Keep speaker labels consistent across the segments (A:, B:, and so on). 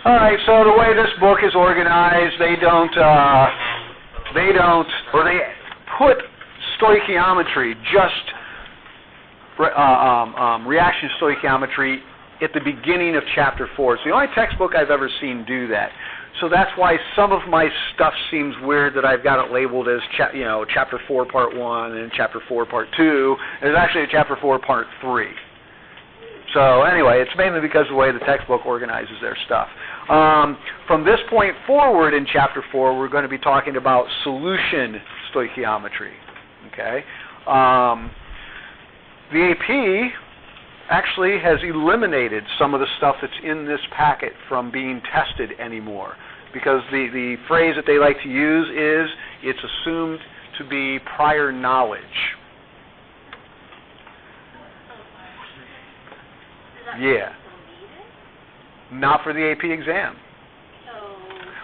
A: All right, so the way this book is organized, they put stoichiometry, just reaction stoichiometry, at the beginning of Chapter 4. It's the only textbook I've ever seen do that. So that's why some of my stuff seems weird that I've got it labeled as Chapter 4 Part 1 and Chapter 4 Part 2. There's actually a Chapter 4 Part 3. So anyway, it's mainly because of the way the textbook organizes their stuff. From this point forward in Chapter 4, we're going to be talking about solution stoichiometry. Okay? The AP actually has eliminated some of the stuff that's in this packet from being tested anymore, because the phrase that they like to use is, it's assumed to be prior knowledge. Yeah. Not for the AP exam.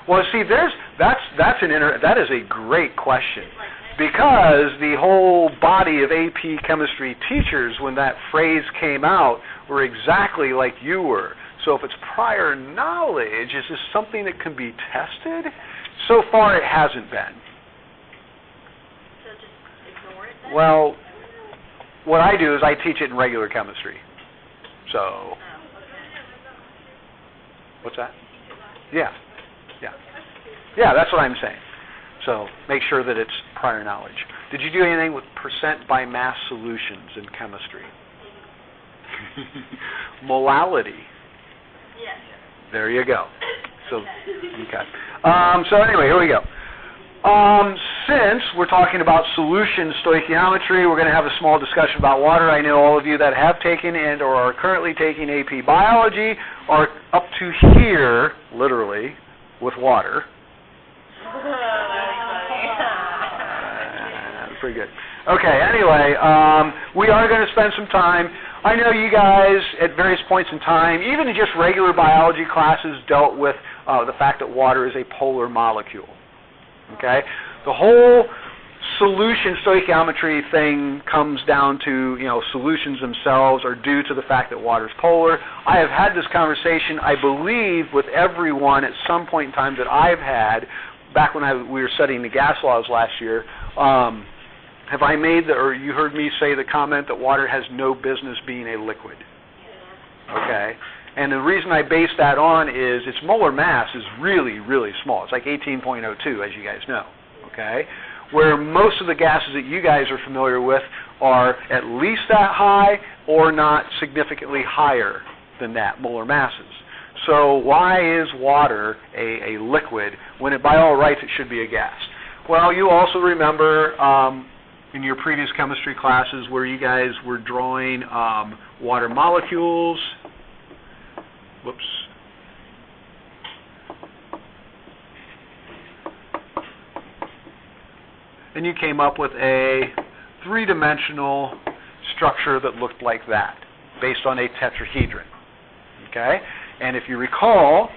A: Well, see, that is a great question, because the whole body of AP chemistry teachers, when that phrase came out, were exactly like you were. So if it's prior knowledge, is this something that can be tested? So far, it hasn't been.
B: So just ignore it then?
A: Well, what I do is I teach it in regular chemistry. So,
B: Oh, okay.
A: what's that? Yeah, yeah. Yeah, that's what I'm saying. So make sure that it's prior knowledge. Did you do anything with percent by mass solutions in chemistry? Molality.
B: Yes.
A: There you go. So, okay. So anyway, here we go. Since we're talking about solution stoichiometry, we're going to have a small discussion about water. I know all of you that have taken and or are currently taking AP biology are up to here, literally, with water. Pretty good. Okay, anyway, we are going to spend some time. I know you guys, at various points in time, even in just regular biology classes, dealt with the fact that water is a polar molecule. Okay? The whole solution stoichiometry thing comes down to, solutions themselves are due to the fact that water is polar. I have had this conversation, I believe, with everyone at some point in time that I've had, back when we were studying the gas laws last year. Have I made or you heard me say the comment that water has no business being a liquid? Okay. And the reason I base that on is its molar mass is really, really small. It's like 18.02, as you guys know. Okay. Where most of the gases that you guys are familiar with are at least that high or not significantly higher than that, molar masses. So why is water a liquid when by all rights it should be a gas? Well, you also remember in your previous chemistry classes where you guys were drawing water molecules. Whoops. And you came up with a three-dimensional structure that looked like that, based on a tetrahedron. Okay? And if you recall,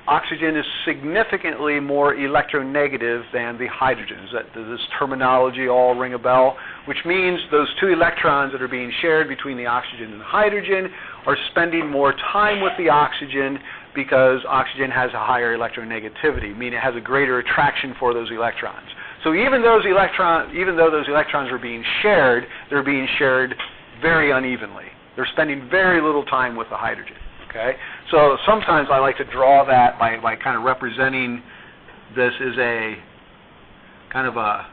A: oxygen is significantly more electronegative than the hydrogens. Does this terminology all ring a bell? Which means those two electrons that are being shared between the oxygen and the hydrogen are spending more time with the oxygen because oxygen has a higher electronegativity, meaning it has a greater attraction for those electrons. So even though those electrons are being shared, they're being shared very unevenly. They're spending very little time with the hydrogen. Okay? So sometimes I like to draw that by kind of representing this as a kind of a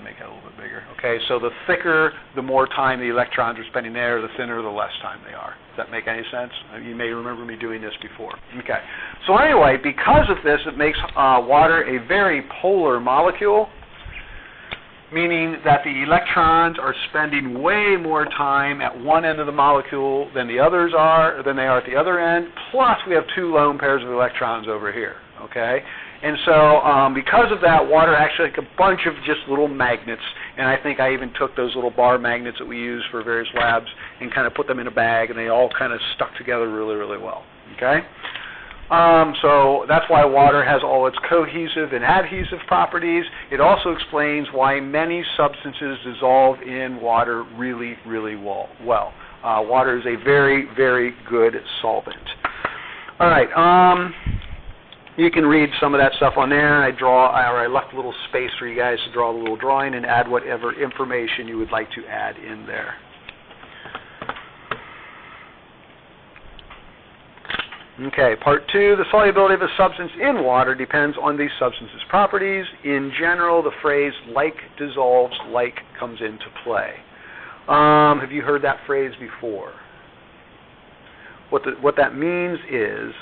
A: make it a little bit bigger. Okay, so the thicker, the more time the electrons are spending there, the thinner, the less time they are. Does that make any sense? You may remember me doing this before. Okay, so anyway, because of this, it makes water a very polar molecule, meaning that the electrons are spending way more time at one end of the molecule than they are at the other end, plus we have two lone pairs of electrons over here. Okay? And so because of that, water actually like a bunch of just little magnets, and I think I even took those little bar magnets that we use for various labs and kind of put them in a bag, and they all kind of stuck together really, really well. Okay? So that's why water has all its cohesive and adhesive properties. It also explains why many substances dissolve in water really, really well. Water is a very, very good solvent. All right. You can read some of that stuff on there. I left a little space for you guys to draw a little drawing and add whatever information you would like to add in there. Okay, part 2, the solubility of a substance in water depends on the substance's properties. In general, the phrase like dissolves like comes into play. Have you heard that phrase before? What that means is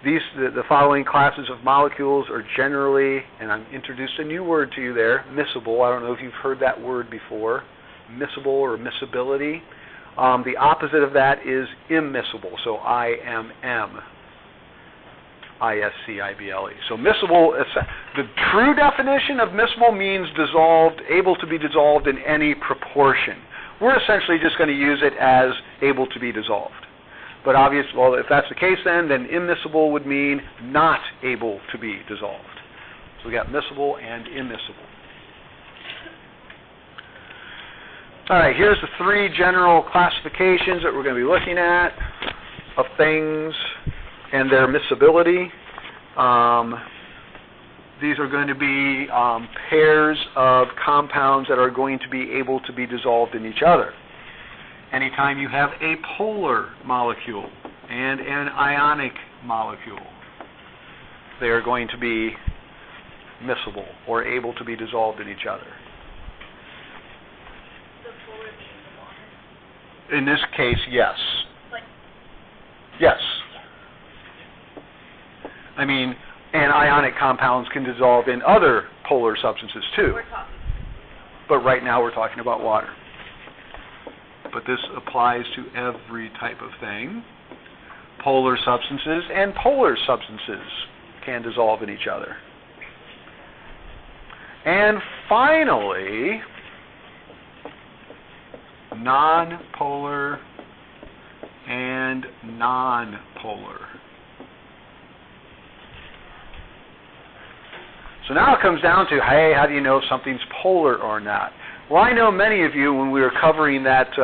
A: the following classes of molecules are generally, and I've introduced a new word to you there, miscible. I don't know if you've heard that word before, miscible or miscibility. The opposite of that is immiscible, so I-M-M, I-S-C-I-B-L-E. So miscible, the true definition of miscible means dissolved, able to be dissolved in any proportion. We're essentially just going to use it as able to be dissolved. But obviously, well, if that's the case then immiscible would mean not able to be dissolved. So we got miscible and immiscible. All right, here's the 3 general classifications that we're going to be looking at of things and their miscibility. These are going to be pairs of compounds that are going to be able to be dissolved in each other. Anytime you have a polar molecule and an ionic molecule, they are going to be miscible or able to be dissolved in each other. In this case, yes. Yes. I mean, and ionic compounds can dissolve in other polar substances too. But right now we're talking about water. But this applies to every type of thing. Polar substances and polar substances can dissolve in each other. And finally, non-polar and non-polar. So now it comes down to, hey, how do you know if something's polar or not? Well, I know many of you, when we were covering that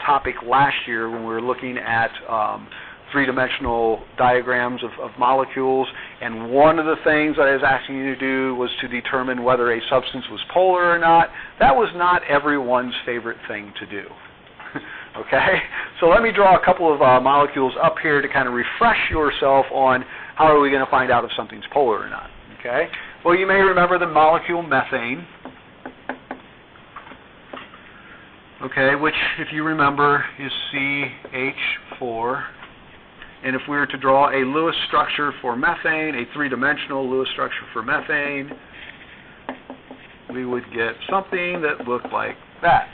A: topic last year, when we were looking at three-dimensional diagrams of molecules, and one of the things that I was asking you to do was to determine whether a substance was polar or not. That was not everyone's favorite thing to do. Okay? So let me draw a couple of molecules up here to kind of refresh yourself on how are we going to find out if something's polar or not. Okay? Well, you may remember the molecule methane. Okay, which, if you remember, is CH4. And if we were to draw a Lewis structure for methane, a three-dimensional Lewis structure for methane, we would get something that looked like that.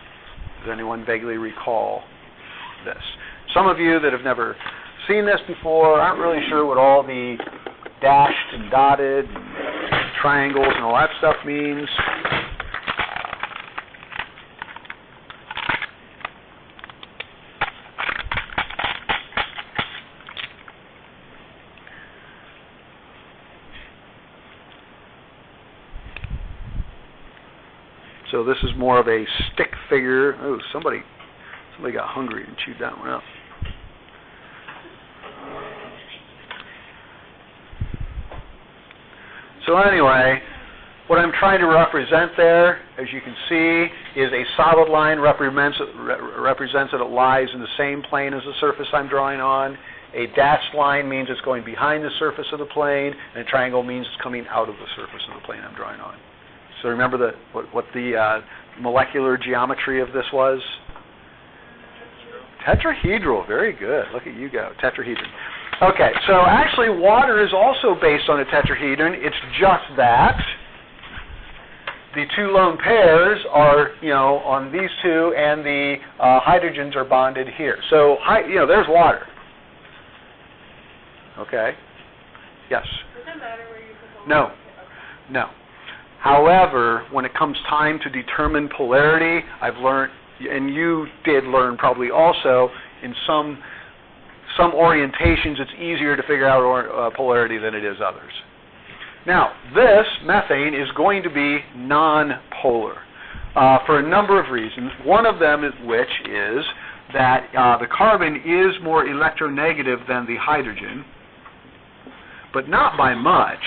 A: Does anyone vaguely recall this? Some of you that have never seen this before aren't really sure what all the dashed and dotted and triangles and all that stuff means. So this is more of a stick figure. Oh, somebody got hungry and chewed that one up. So anyway, what I'm trying to represent there, as you can see, is a solid line represents that it lies in the same plane as the surface I'm drawing on. A dashed line means it's going behind the surface of the plane, and a triangle means it's coming out of the surface of the plane I'm drawing on. So remember what the molecular geometry of this was? Tetrahedral. Very good. Look at you go. Tetrahedron. Okay, so actually water is also based on a tetrahedron. It's just that the two lone pairs are, on these two, and the hydrogens are bonded here. So, there's water. Okay. Yes?
B: Does it matter where you put the
A: No.
B: water? Okay.
A: No. However, when it comes time to determine polarity, I've learned, and you did learn probably also, in some some orientations, it's easier to figure out polarity than it is others. Now, this methane is going to be non-polar for a number of reasons. One of them which is that the carbon is more electronegative than the hydrogen, but not by much.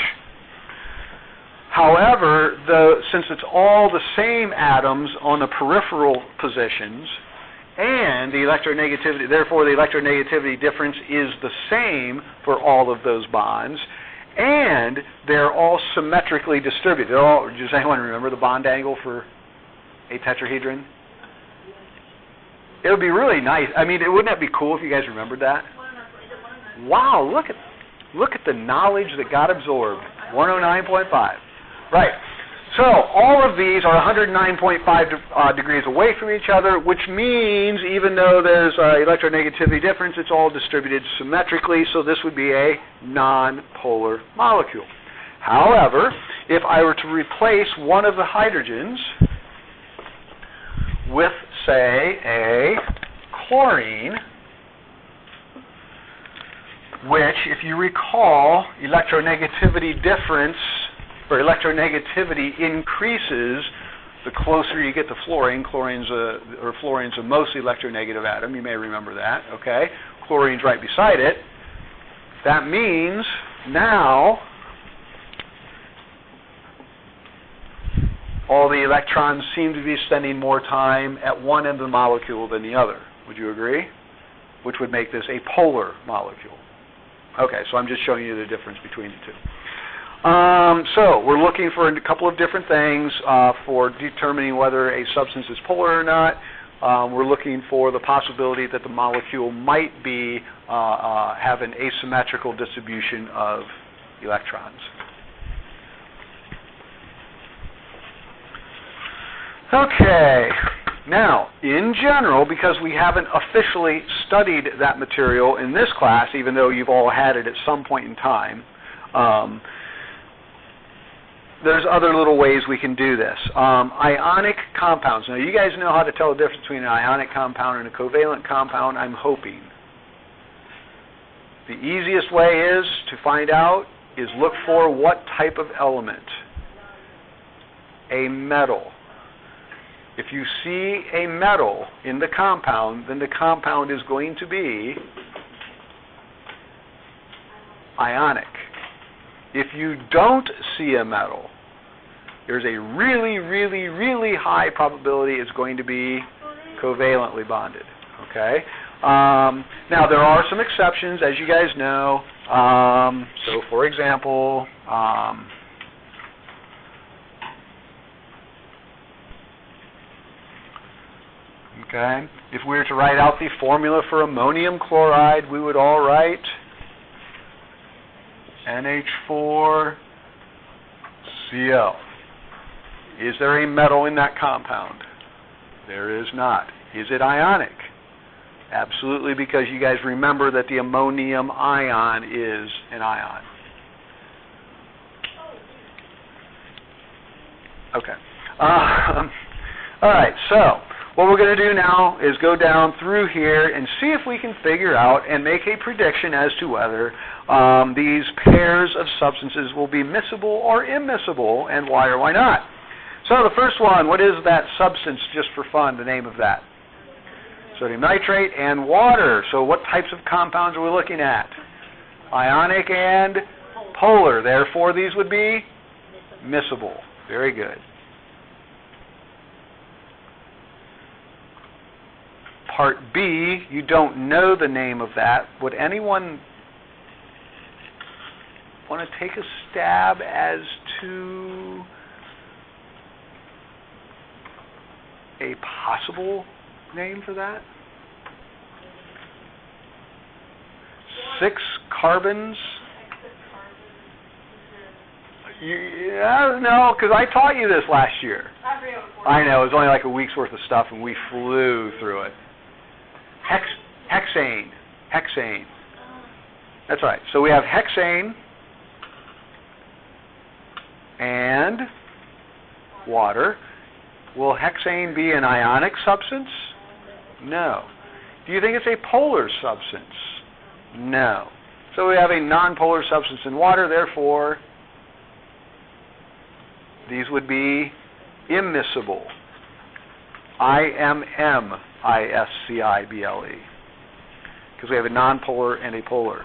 A: However, since it's all the same atoms on the peripheral positions, and the electronegativity, therefore the electronegativity difference is the same for all of those bonds, and they're all symmetrically distributed. Does anyone remember the bond angle for a tetrahedron? It would be really nice. I mean, wouldn't that be cool if you guys remembered that? Wow, look at the knowledge that got absorbed. 109.5. Right. So all of these are 109.5 degrees away from each other, which means even though there's electronegativity difference, it's all distributed symmetrically, so this would be a non-polar molecule. However, if I were to replace one of the hydrogens with, say, a chlorine, which, if you recall, electronegativity difference or electronegativity increases the closer you get to fluorine. Fluorine's a most electronegative atom. You may remember that. Okay, chlorine's right beside it. That means now all the electrons seem to be spending more time at one end of the molecule than the other. Would you agree? Which would make this a polar molecule. Okay, so I'm just showing you the difference between the two. So we're looking for a couple of different things for determining whether a substance is polar or not. We're looking for the possibility that the molecule might be have an asymmetrical distribution of electrons. Okay. Now, in general, because we haven't officially studied that material in this class, even though you've all had it at some point in time, there's other little ways we can do this. Ionic compounds. Now, you guys know how to tell the difference between an ionic compound and a covalent compound, I'm hoping. The easiest way is to find out is look for what type of element. A metal. If you see a metal in the compound, then the compound is going to be ionic. If you don't see a metal, there's a really, really, really high probability it's going to be covalently bonded. Okay? Now, there are some exceptions, as you guys know. So, for example, okay, if we were to write out the formula for ammonium chloride, we would all write NH4Cl. Is there a metal in that compound? There is not. Is it ionic? Absolutely, because you guys remember that the ammonium ion is an ion. Okay. All right, so what we're going to do now is go down through here and see if we can figure out and make a prediction as to whether these pairs of substances will be miscible or immiscible, and why or why not. So the first one, what is that substance, just for fun, the name of that? Sodium nitrate and water. So what types of compounds are we looking at? Ionic and polar. Therefore, these would be miscible. Very good. Part B, you don't know the name of that. Would anyone want to take a stab as to a possible name for that? 6 carbons? No, because I taught you this last year. I know, it was only like a week's worth of stuff, and we flew through it. Hexane. That's right. So we have hexane and water. Will hexane be an ionic substance? No. Do you think it's a polar substance? No. So we have a non-polar substance in water, therefore these would be immiscible. IMMISCIBLE. Because we have a non-polar and a polar.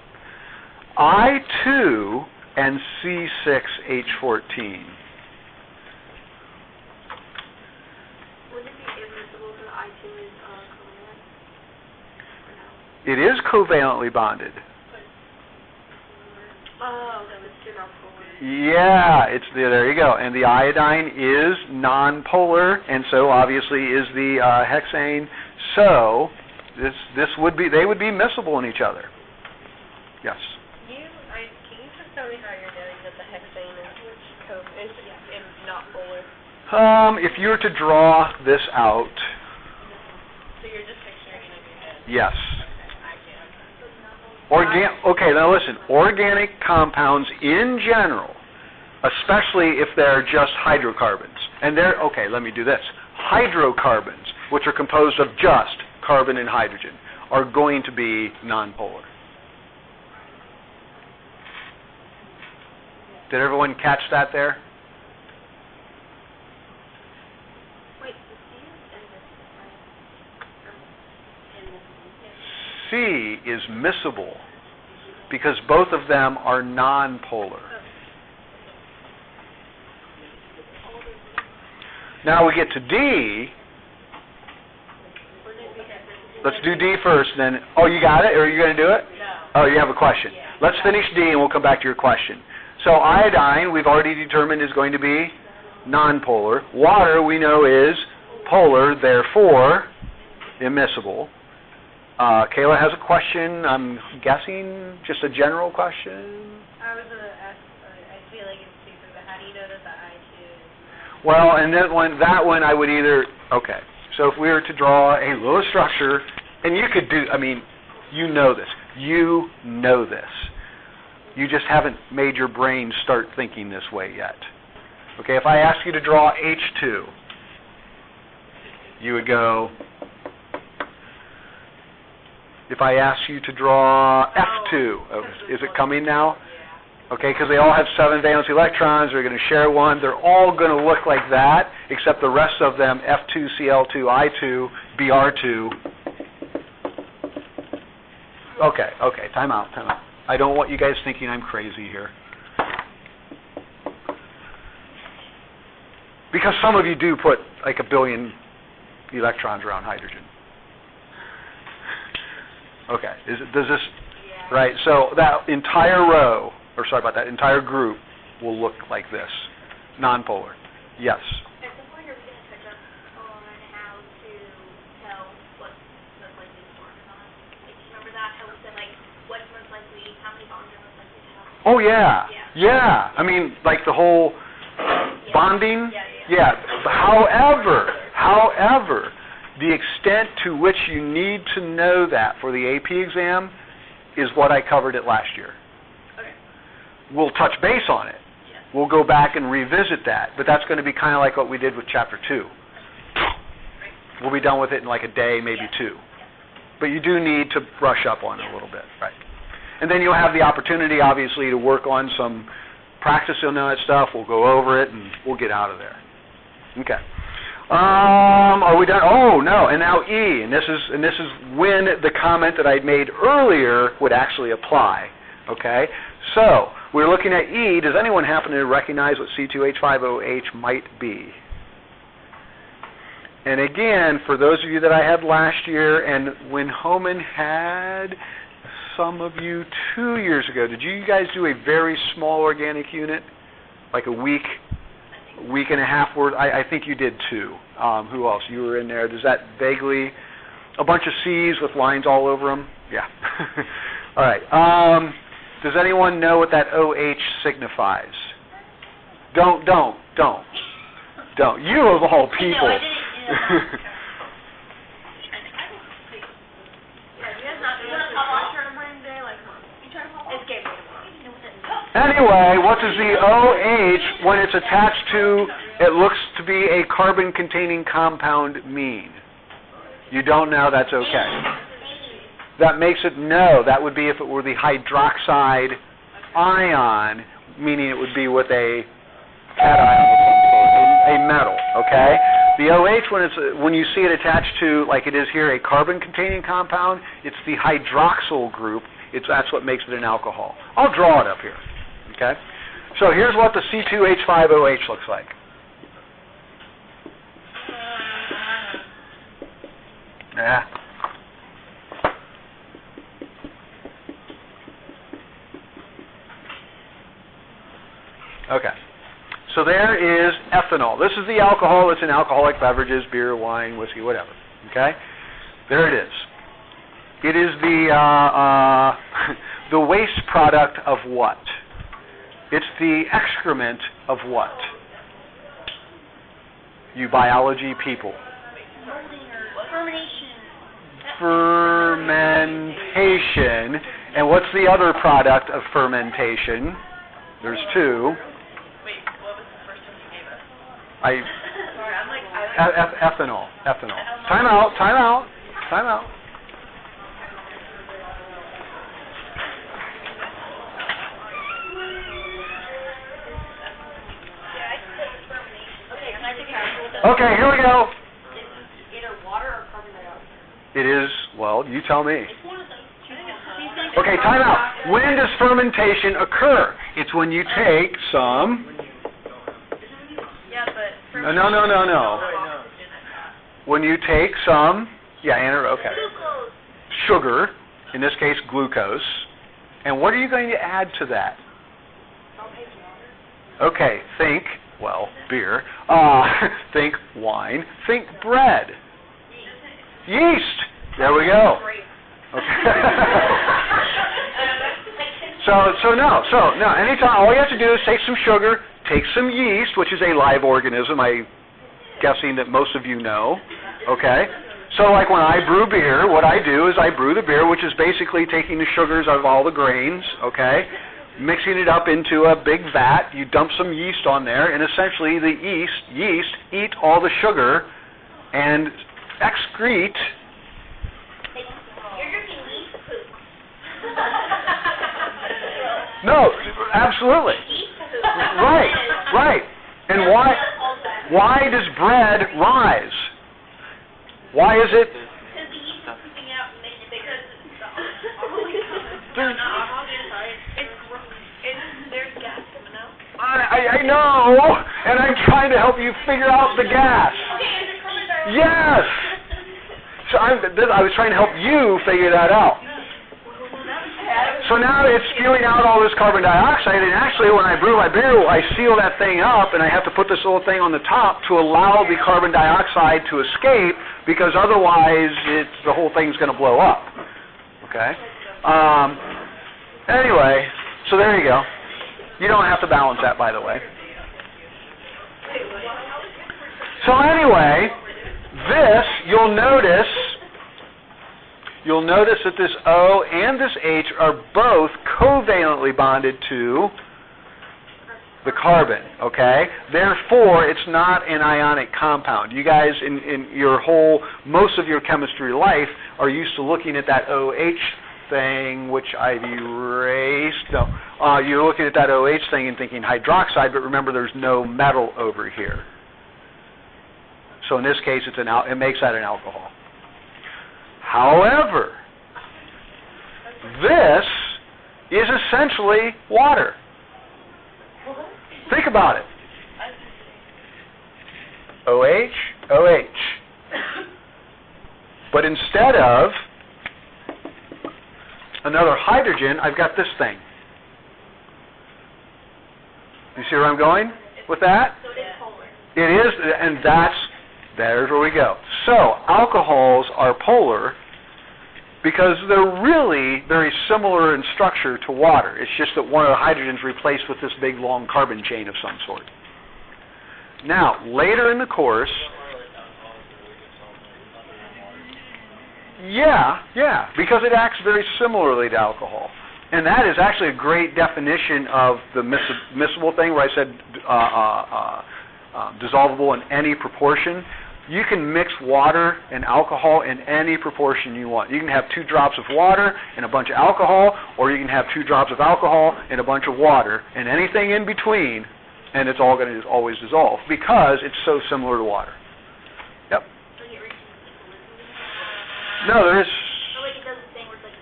A: I2 and C6H14.
B: Wouldn't it be immiscible because I2 is covalent? Or no?
A: It is covalently bonded.
B: Oh, that was still not polar.
A: Yeah, there you go. And the iodine is non-polar, and so obviously is the hexane. So this would be, they would be miscible in each other. Yes.
C: Can you just tell me how you're knowing that the hexane is not polar?
A: If you were to draw this out,
C: So you're just picturing it in your head.
A: yes.
C: I can't.
A: Okay, now listen. Organic compounds in general, especially if they're just hydrocarbons, and okay, let me do this. Hydrocarbons, which are composed of just carbon and hydrogen, are going to be nonpolar. Did everyone catch that there?
B: Wait, the C is invisible, right?
A: C is miscible because both of them are nonpolar. Now we get to D. Let's do D first, then. Oh, you got it? Or are you going to do it?
C: No.
A: Oh, you have a question.
C: Yeah.
A: Let's finish D and we'll come back to your question. So iodine, we've already determined, is going to be nonpolar. Water, we know, is polar, therefore immiscible. Kayla has a question. I'm guessing just a general question.
C: I feel like it's stupid, but how do you know that the I2 is...
A: Well, and that one I would either, okay. So if we were to draw a Lewis structure, and you could do, I mean, you know this. You know this. You just haven't made your brain start thinking this way yet. Okay, if I ask you to draw H2, you would go, if I ask you to draw F2, is it coming now? Okay, because they all have 7 valence electrons, they're going to share one, they're all going to look like that, except the rest of them, F2, Cl2, I2, Br2. Okay, time out. I don't want you guys thinking I'm crazy here. Because some of you do put like 1 billion electrons around hydrogen. Okay, does this, right, so that entire row, or sorry about that, entire group will look like this, nonpolar. Yes?
B: At some point, are we going to touch up on how to tell what's most likely to form or not? Like, do you remember that? How we said, like, what's most likely, how many bonds are most likely to have?
A: Oh, yeah. I mean, like the whole bonding? Yeah. However, the extent to which you need to know that for the AP exam is what I covered it last year.
B: Okay.
A: We'll touch base on it.
B: Yes.
A: We'll go back and revisit that, but that's going to be kind of like what we did with Chapter 2. We'll be done with it in like a day, maybe two. But you do need to brush up on it a little bit, right? And then you'll have the opportunity, obviously, to work on some practice on that stuff. We'll go over it, and we'll get out of there. Okay. Are we done? Oh, no, and now E, and this is when the comment that I made earlier would actually apply, okay? So, we're looking at E. Does anyone happen to recognize what C2H5OH might be? And again, for those of you that I had last year, and when Homan had some of you 2 years ago, did you guys do a very small organic unit? Like a week and a half worth? I think you did too. Who else? You were in there. Does that vaguely, a bunch of C's with lines all over them? Yeah. All right. Does anyone know what that OH signifies? Don't. You of all people.
B: No, I didn't.
A: Anyway, what does the OH, when it's attached to, it looks to be a carbon-containing compound mean? You don't know, that's okay. that makes it no. That would be if it were the hydroxide ion, meaning it would be with a cation of some sort, a metal, okay? The OH, when you see it attached to, like it is here, a carbon-containing compound, it's the hydroxyl group. That's what makes it an alcohol. I'll draw it up here, okay? So here's what the C2H5OH looks like. Yeah. Okay. So there is ethanol. This is the alcohol that's in alcoholic beverages, beer, wine, whiskey, whatever. Okay? There it is. It is the the waste product of what? It's the excrement of what? You biology people. Fermentation. And what's the other product of fermentation? There's two.
C: Wait, what was the first one you gave us?
A: Sorry,
C: I'm like,
A: ethanol. Time out. Okay, here we go.
B: It's either water or carbon dioxide.
A: It is, well, you tell me.
B: It's one of those two.
A: Okay, time out. When does fermentation occur? It's when you take some...
C: yeah, but...
A: No. When you take some... Yeah, okay.
B: Glucose.
A: Sugar, in this case glucose. And what are you going to add to that? Okay, think, well, beer. Think wine. Think bread. Yeast. There we go. Okay. So no. Anytime, all you have to do is take some sugar, take some yeast, which is a live organism. I'm guessing that most of you know. Okay. So like when I brew beer, what I do is I brew the beer, which is basically taking the sugars out of all the grains. Okay. Mixing it up into a big vat. You dump some yeast on there, and essentially the yeast eat all the sugar and excrete.
B: You're drinking yeast poop.
A: No, absolutely. Right. And why does bread rise? Why is it?
B: Because the yeast is pooping out and making it bigger.
C: There's gas coming out.
A: I know, and I'm trying to help you figure out the gas. Yes. So I was trying to help you figure that out. So now it's spewing out all this carbon dioxide, and actually when I brew my beer, I seal that thing up, and I have to put this little thing on the top to allow the carbon dioxide to escape, because otherwise the whole thing's going to blow up. Okay? Anyway, so there you go. You don't have to balance that, by the way. So anyway, this, you'll notice that this O and this H are both covalently bonded to the carbon, okay? Therefore, it's not an ionic compound. You guys, in your most of your chemistry life, are used to looking at that OH thing, which I've erased. No, you're looking at that OH thing and thinking hydroxide, but remember there's no metal over here. So in this case, it makes that an alcohol. However, this is essentially water. Think about it. OH, OH. But instead of another hydrogen, I've got this thing. You see where I'm going with that?
B: So it is polar.
A: It is, and there's where we go. So alcohols are polar because they're really very similar in structure to water. It's just that one of the hydrogens replaced with this big long carbon chain of some sort. Now, later in the course, yeah, because it acts very similarly to alcohol. And that is actually a great definition of the miscible thing where I said dissolvable in any proportion. You can mix water and alcohol in any proportion you want. You can have 2 drops of water and a bunch of alcohol, or you can have 2 drops of alcohol and a bunch of water, and anything in between, and it's all going to always dissolve because it's so similar to water. Yep.
B: So it reaches equilibrium?
A: No, there is
B: Or like it does the thing where it's like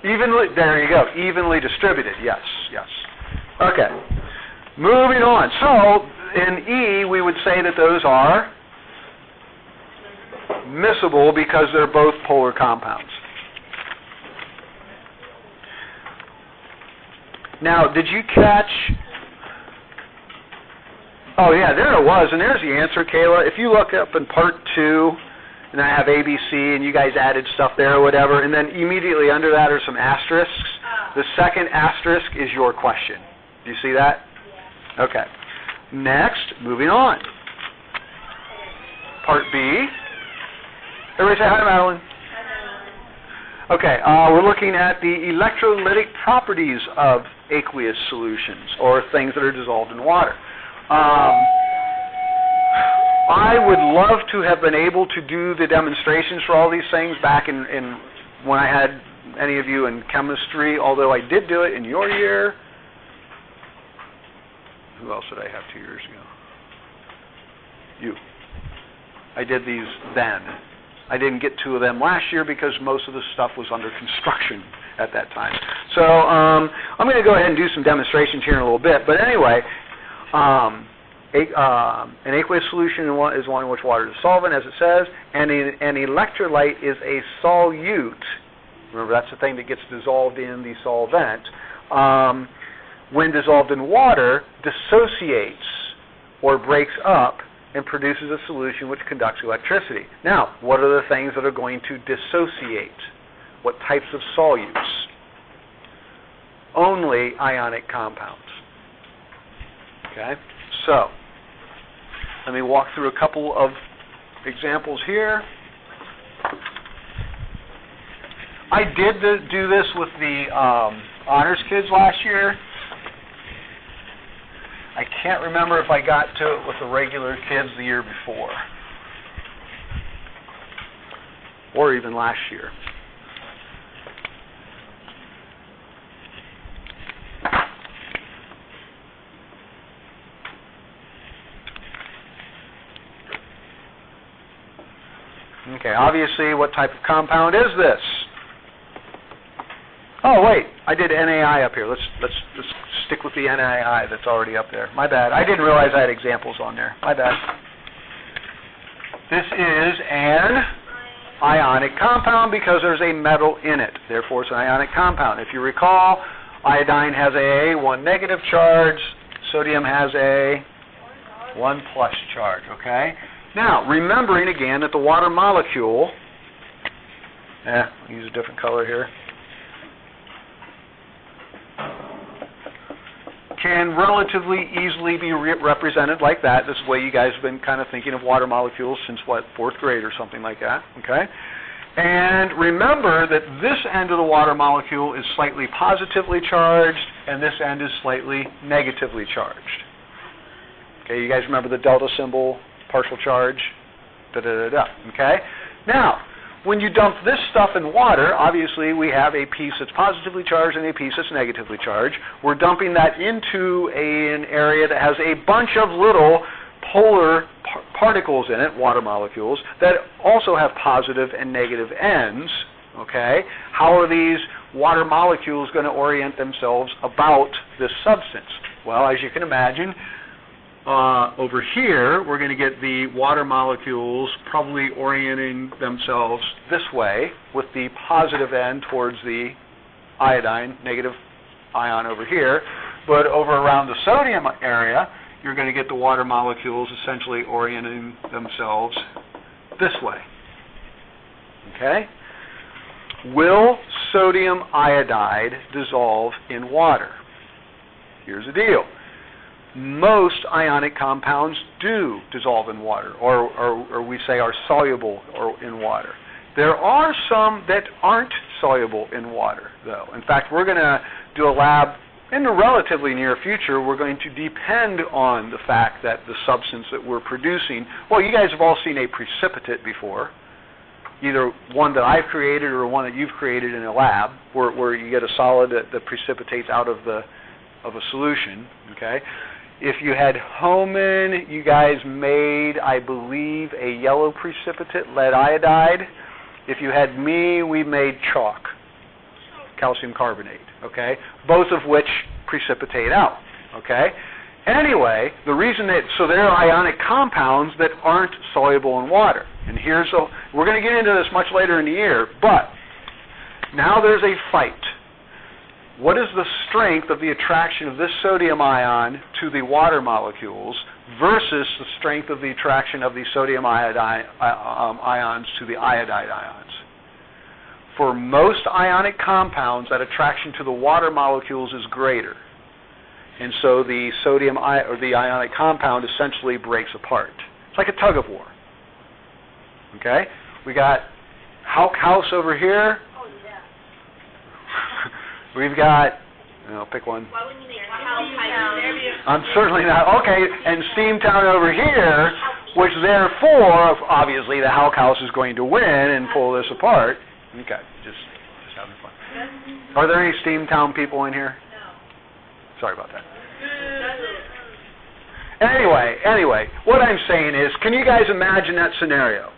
B: evenly.
A: there you go, evenly distributed. Yes, yes. Okay. Moving on. So in E, we would say that those are miscible because they're both polar compounds. Now, did you catch... Oh, yeah, there it was, and there's the answer, Kayla. If you look up in part 2, and I have ABC, and you guys added stuff there or whatever, and then immediately under that are some asterisks. The second asterisk is your question. Do you see that?
B: Yeah.
A: Okay. Next, moving on. Part B. Everybody say hi, Madeline. Okay, we're looking at the electrolytic properties of aqueous solutions, or things that are dissolved in water. I would love to have been able to do the demonstrations for all these things back in when I had any of you in chemistry, although I did do it in your year. Who else did I have 2 years ago? You. I did these then. I didn't get 2 of them last year because most of the stuff was under construction at that time. So I'm going to go ahead and do some demonstrations here in a little bit. But anyway, an aqueous solution is one in which water is solvent, as it says, and an electrolyte is a solute. Remember, that's the thing that gets dissolved in the solvent. When dissolved in water, dissociates or breaks up and produces a solution which conducts electricity. Now, what are the things that are going to dissociate? What types of solutes? Only ionic compounds. Okay? So, let me walk through a couple of examples here. I did do this with the honors kids last year. I can't remember if I got to it with the regular kids the year before, or even last year. Okay, obviously, what type of compound is this? Oh, wait, I did NaI up here. Let's stick with the NaI that's already up there. My bad. I didn't realize I had examples on there. My bad. This is an ionic compound because there's a metal in it. Therefore, it's an ionic compound. If you recall, iodine has a 1 negative charge. Sodium has a 1 plus charge, okay? Now, remembering again that the water molecule, I'll use a different color here, can relatively easily be represented like that. This is the way you guys have been kind of thinking of water molecules since, what, 4th grade or something like that, okay? And remember that this end of the water molecule is slightly positively charged, and this end is slightly negatively charged. Okay, you guys remember the delta symbol, partial charge, da-da-da-da, okay? Now, when you dump this stuff in water, obviously we have a piece that's positively charged and a piece that's negatively charged. We're dumping that into an area that has a bunch of little polar particles in it, water molecules, that also have positive and negative ends, okay? How are these water molecules going to orient themselves about this substance? Well, as you can imagine, over here, we're going to get the water molecules probably orienting themselves this way, with the positive end towards the iodine, negative ion over here. But over around the sodium area, you're going to get the water molecules essentially orienting themselves this way. Okay? Will sodium iodide dissolve in water? Here's the deal. Most ionic compounds do dissolve in water, or we say are soluble in water. There are some that aren't soluble in water, though. In fact, we're going to do a lab in the relatively near future, we're going to depend on the fact that the substance that we're producing, well, you guys have all seen a precipitate before, either one that I've created or one that you've created in a lab, where you get a solid that precipitates out of a solution, okay? If you had Hohmann, you guys made, I believe, a yellow precipitate, lead iodide. If you had me, we made chalk, calcium carbonate, okay? Both of which precipitate out, okay? Anyway, the reason that, so there are ionic compounds that aren't soluble in water. And we're going to get into this much later in the year, but now there's a fight. What is the strength of the attraction of this sodium ion to the water molecules versus the strength of the attraction of the sodium ions to the iodide ions? For most ionic compounds, that attraction to the water molecules is greater. And so the sodium or the ionic compound essentially breaks apart. It's like a tug of war. Okay? We got House over here.
B: Oh, yeah.
A: We've got, pick one.
B: Why wouldn't you make Steamtown?
A: I'm certainly not. Okay, and Steamtown over here, which therefore, obviously, the Houck House is going to win and pull this apart. Okay, just having fun. Are there any Steamtown people in here?
B: No.
A: Sorry about that. Anyway, what I'm saying is, can you guys imagine that scenario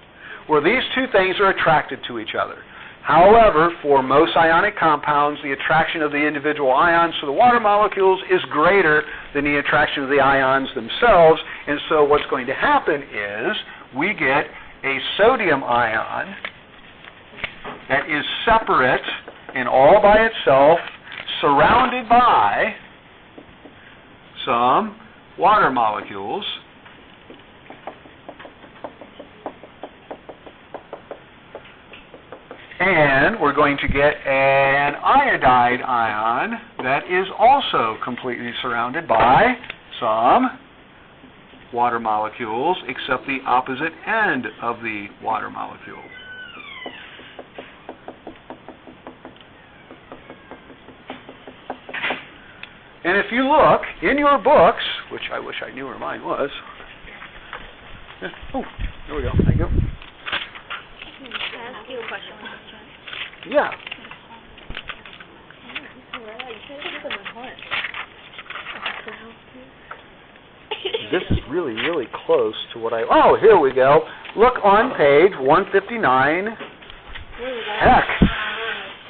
A: where these two things are attracted to each other? However, for most ionic compounds, the attraction of the individual ions to the water molecules is greater than the attraction of the ions themselves, and so what's going to happen is we get a sodium ion that is separate and all by itself, surrounded by some water molecules. And we're going to get an iodide ion that is also completely surrounded by some water molecules, except the opposite end of the water molecule. And if you look in your books, which I wish I knew where mine was. Oh, there we go. Thank you.
B: Can I ask you a question?
A: Yeah. This is really, really close to what Oh, here we go. Look on page 159. Heck.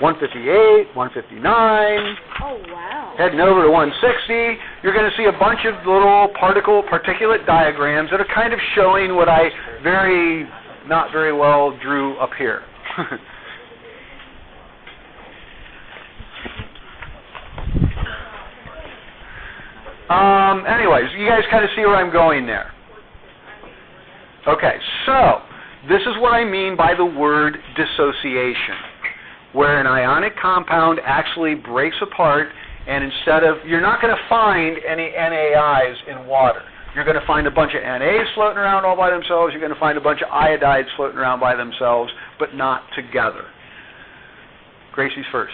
A: 158, 159.
B: Oh, wow.
A: Heading over to 160, you're going to see a bunch of little particulate diagrams that are kind of showing what I not very well drew up here. Anyways, you guys kind of see where I'm going there. Okay, so this is what I mean by the word dissociation, where an ionic compound actually breaks apart, and you're not going to find any NaIs in water. You're going to find a bunch of NAs floating around all by themselves. You're going to find a bunch of iodides floating around by themselves, but not together. Gracie's first.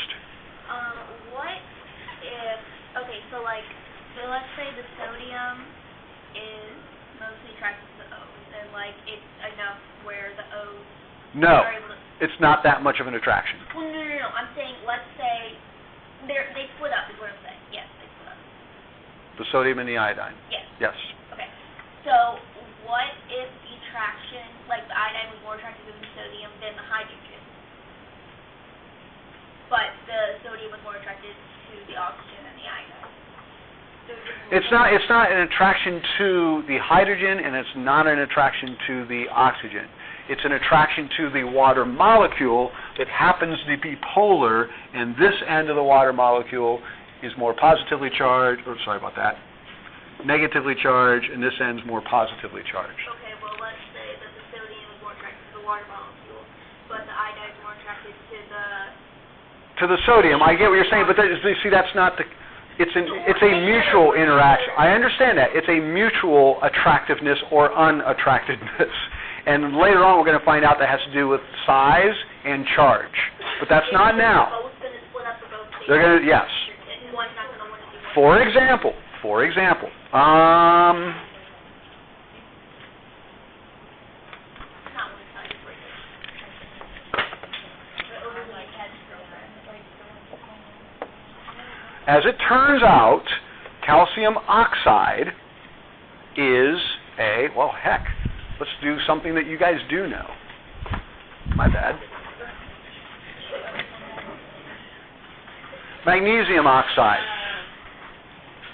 B: So let's say the sodium is mostly attracted to the O's, and it's enough where the O's
A: No, it's not that much of an attraction.
B: Well, no. I'm saying, let's say they split up is what I'm saying. Yes, they split up.
A: The sodium and the iodine?
B: Yes.
A: Yes.
B: Okay. So what if the attraction, the iodine was more attracted to the sodium than the hydrogen, but the sodium was more attracted to the oxygen and the iodine?
A: It's not an attraction to the hydrogen, and it's not an attraction to the oxygen. It's an attraction to the water molecule that happens to be polar, and this end of the water molecule is more positively charged, negatively charged, and this end's more positively charged.
B: Okay, well, let's say that the sodium is more attracted to the water molecule, but the iodine is more attracted to the...
A: To the sodium, I get what you're saying, but see, that's not the... It's a mutual interaction. I understand that. It's a mutual attractiveness or unattractiveness. And later on we're going to find out that has to do with size and charge. But that's not now.
B: Both going to split up for both things?
A: They're going to, yes.
B: And one's not going to want to do
A: For example, as it turns out, calcium oxide is well, heck, let's do something that you guys do know. My bad. Magnesium oxide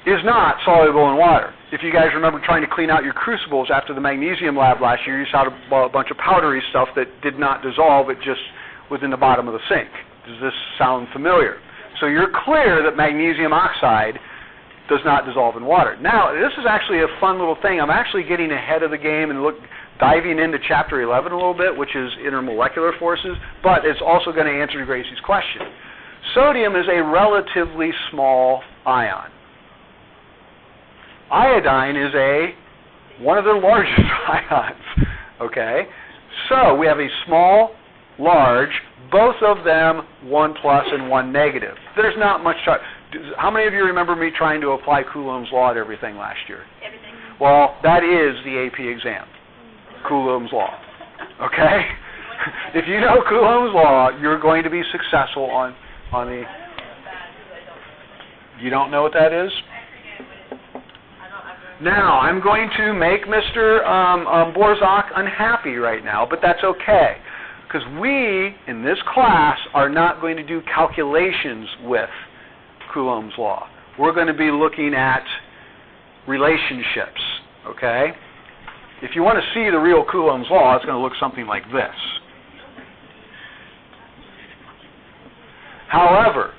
A: is not soluble in water. If you guys remember trying to clean out your crucibles after the magnesium lab last year, you saw a bunch of powdery stuff that did not dissolve, it just was in the bottom of the sink. Does this sound familiar? So you're clear that magnesium oxide does not dissolve in water. Now, this is actually a fun little thing. I'm actually getting ahead of the game and diving into Chapter 11 a little bit, which is intermolecular forces, but it's also going to answer Gracie's question. Sodium is a relatively small ion. Iodine is one of the largest ions, okay? So we have a small, large, both of them 1 plus and 1 negative. There's not much charge. How many of you remember me trying to apply Coulomb's law to everything last year?
B: Everything.
A: Well, that is the AP exam, Coulomb's law, okay? If you know Coulomb's law, you're going to be successful on the... You don't know what that is? Now, I'm going to make Mr. Borzak unhappy right now, but that's okay, because we, in this class, are not going to do calculations with Coulomb's law. We're going to be looking at relationships, okay? If you want to see the real Coulomb's law, it's going to look something like this. However,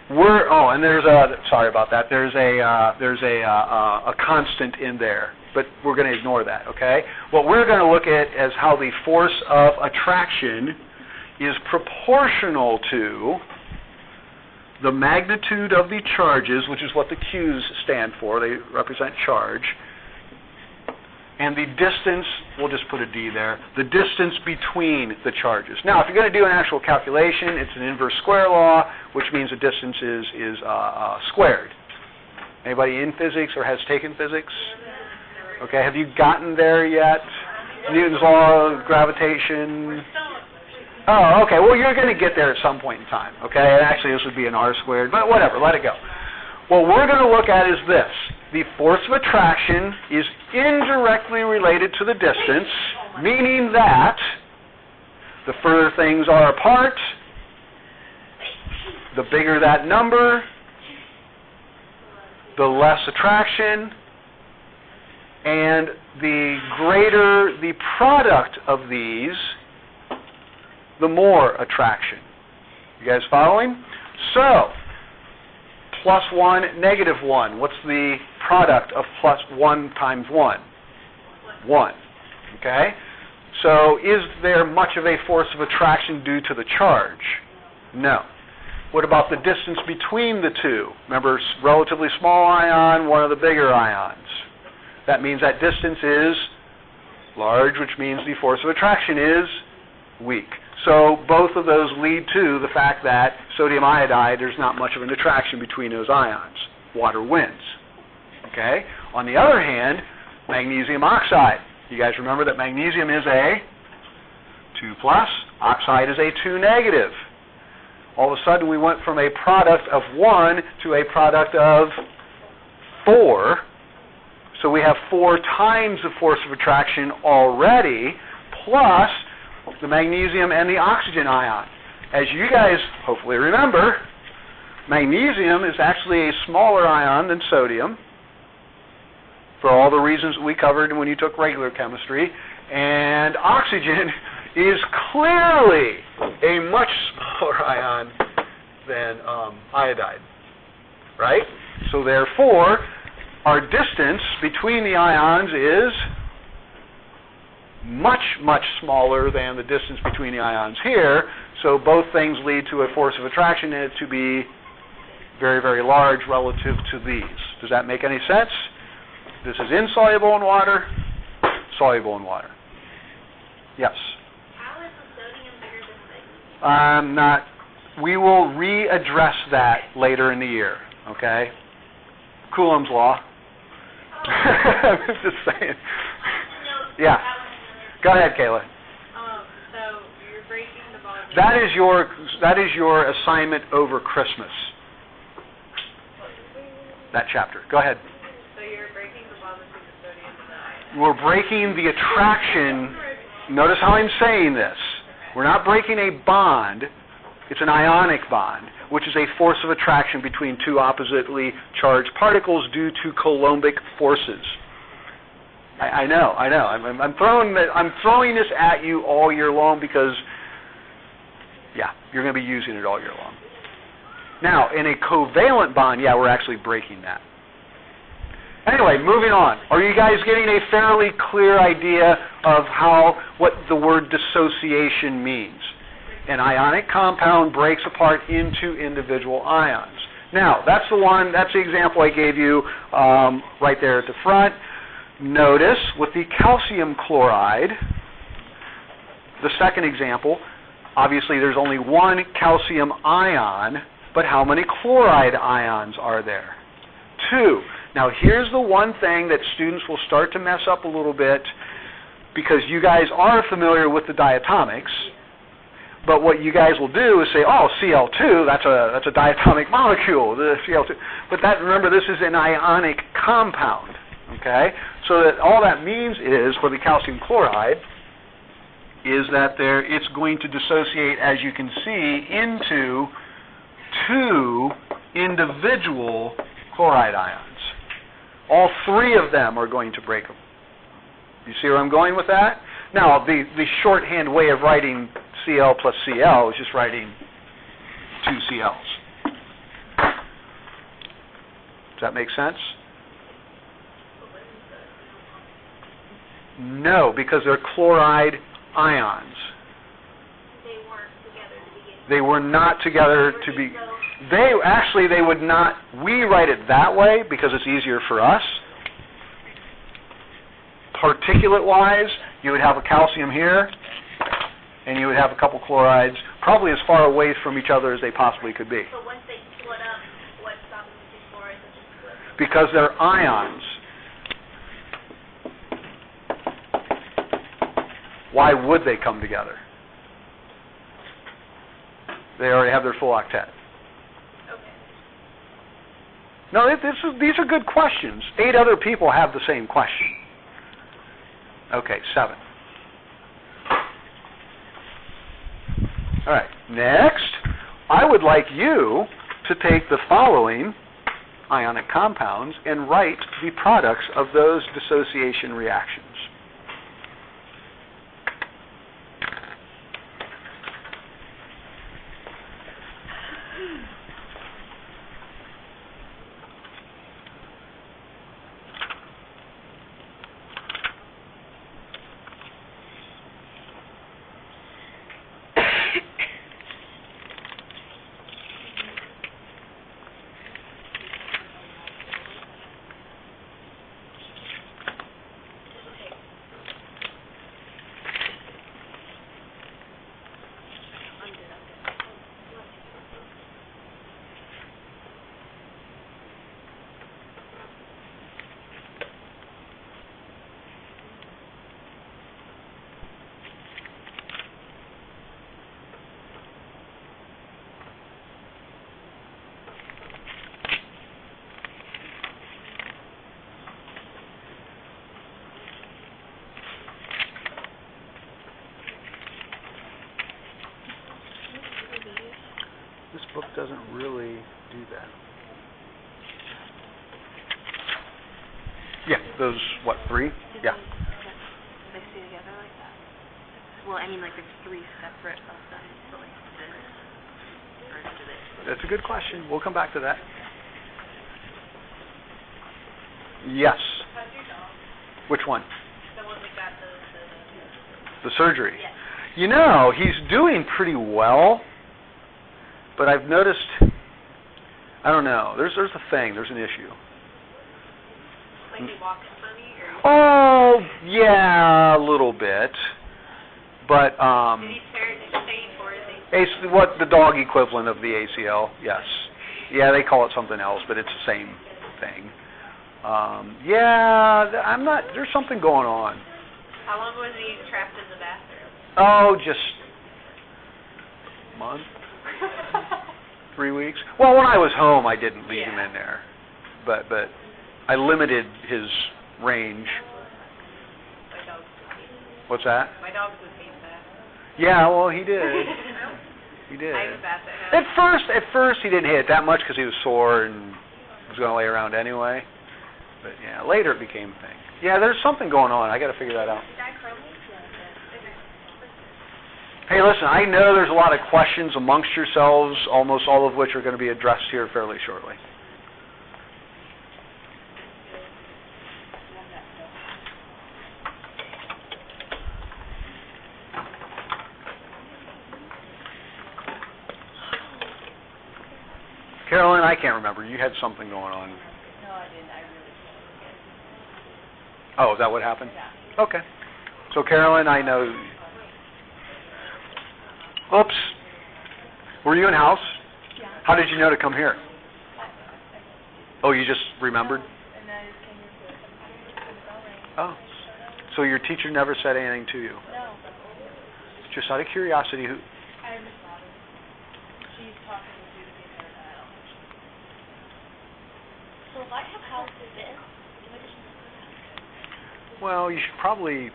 A: and there's sorry about that. There's a constant in there, but we're going to ignore that, okay? What we're going to look at is how the force of attraction is proportional to the magnitude of the charges, which is what the Q's stand for. They represent charge. And the distance, we'll just put a D there, the distance between the charges. Now, if you're going to do an actual calculation, it's an inverse square law, which means the distance is squared. Anybody in physics or has taken physics? Okay, have you gotten there yet? Newton's law of gravitation. Oh, okay, well, you're going to get there at some point in time, okay? And actually, this would be an R squared, but whatever, let it go. What we're going to look at is this. The force of attraction is indirectly related to the distance, meaning that the further things are apart, the bigger that number, the less attraction, and the greater the product of these, the more attraction. You guys following? So, +1, -1. What's the product of +1 times 1? 1. Okay? So is there much of a force of attraction due to the charge? No. What about the distance between the two? Remember, relatively small ion, one of the bigger ions. That means that distance is large, which means the force of attraction is weak. So both of those lead to the fact that sodium iodide, there's not much of an attraction between those ions. Water wins. Okay? On the other hand, magnesium oxide. You guys remember that magnesium is a 2 plus, oxide is a 2 negative. All of a sudden we went from a product of 1 to a product of 4. So we have 4 times the force of attraction already, plus the magnesium and the oxygen ion. As you guys hopefully remember, magnesium is actually a smaller ion than sodium for all the reasons we covered when you took regular chemistry, and oxygen is clearly a much smaller ion than iodide, right? So therefore, our distance between the ions is much, much smaller than the distance between the ions here, so both things lead to a force of attraction in it to be very, very large relative to these. Does that make any sense? This is insoluble in water, soluble in water. Yes?
B: How is the sodium bigger than magnesium?
A: We will readdress that later in the year, okay? Coulomb's law. I'm just saying. Yeah. Go ahead, Kayla.
C: So you're breaking the bond.
A: That is your assignment over Christmas. That chapter. Go ahead.
C: So you're breaking the bond between the sodium and the iodine.
A: We're breaking the attraction. Notice how I'm saying this. We're not breaking a bond. It's an ionic bond, which is a force of attraction between two oppositely charged particles due to Coulombic forces. I know. I'm throwing this at you all year long because, yeah, you're going to be using it all year long. Now, in a covalent bond, yeah, we're actually breaking that. Anyway, moving on. Are you guys getting a fairly clear idea of what the word dissociation means? An ionic compound breaks apart into individual ions. Now, that's the example I gave you right there at the front. Notice with the calcium chloride, the second example, obviously there's only one calcium ion, but how many chloride ions are there? 2. Now, here's the one thing that students will start to mess up a little bit because you guys are familiar with the diatomics. But what you guys will do is say, oh, Cl2, that's a diatomic molecule, the Cl2. But remember, this is an ionic compound, okay? So that all that means is, for the calcium chloride, is that it's going to dissociate, as you can see, into 2 individual chloride ions. All 3 of them are going to break them. You see where I'm going with that? Now, the shorthand way of writing Cl plus Cl is just writing 2 Cls. Does that make sense? No, because they're chloride ions.
B: They weren't together to begin with.
A: They were not together to be... They would not... We write it that way because it's easier for us. Particulate-wise, you would have a calcium here, and you would have a couple chlorides, probably as far away from each other as they possibly could be.
B: So once they split up, what stops the 2 chlorides to just split?
A: Because they're ions. Why would they come together? They already have their full octet.
B: Okay.
A: No, these are good questions. 8 other people have the same question. Okay, 7. All right, next, I would like you to take the following ionic compounds and write the products of those dissociation reactions. This book doesn't really do that. Yeah, those, 3? Yeah.
D: They stay together like that? Well, I mean, like there's 3 separate of them, so like this, or do they?
A: That's a good question. We'll come back to that. Yes.
C: How's your dog?
A: Which one?
C: The one that got
A: The surgery.
C: Yes.
A: You know, he's doing pretty well, but I've noticed, I don't know, there's a thing, there's an issue.
C: Like he walks funny, or?
A: Oh, yeah, a little bit. But,
C: Did he tear his ACL?
A: what the dog equivalent of the ACL, yes. Yeah, they call it something else, but it's the same thing. Yeah, I'm not. There's something going on.
C: How long was he trapped in the bathroom?
A: Oh, just a month, 3 weeks. Well, when I was home, I didn't leave him in there, but I limited his range.
C: My dog would feed.
A: What's that?
C: My dog would feed that.
A: Yeah, well, he did. He did.
C: I have a bath at
A: At
C: house.
A: first, he didn't hit it that much because he was sore and was going to lay around anyway. But yeah, later it became a thing. Yeah, there's something going on. I got to figure that out. Hey, listen, I know there's a lot of questions amongst yourselves, almost all of which are going to be addressed here fairly shortly. Carolyn, I can't remember. You had something going on.
D: No, I didn't. I really didn't.
A: Oh, is that what happened?
D: Yeah.
A: Okay. So, Carolyn, I know. Oops. Were you in house?
D: Yeah.
A: How did you know to come here? Oh, you just remembered?
D: And I just came here for the bell ring.
A: Oh. So your teacher never said anything to you?
D: No.
A: Just out of curiosity, who?
D: I'm Miss Robin. She's talking to you to get her dial.
B: So if I have house with this, do I just know that?
A: Well, you should probably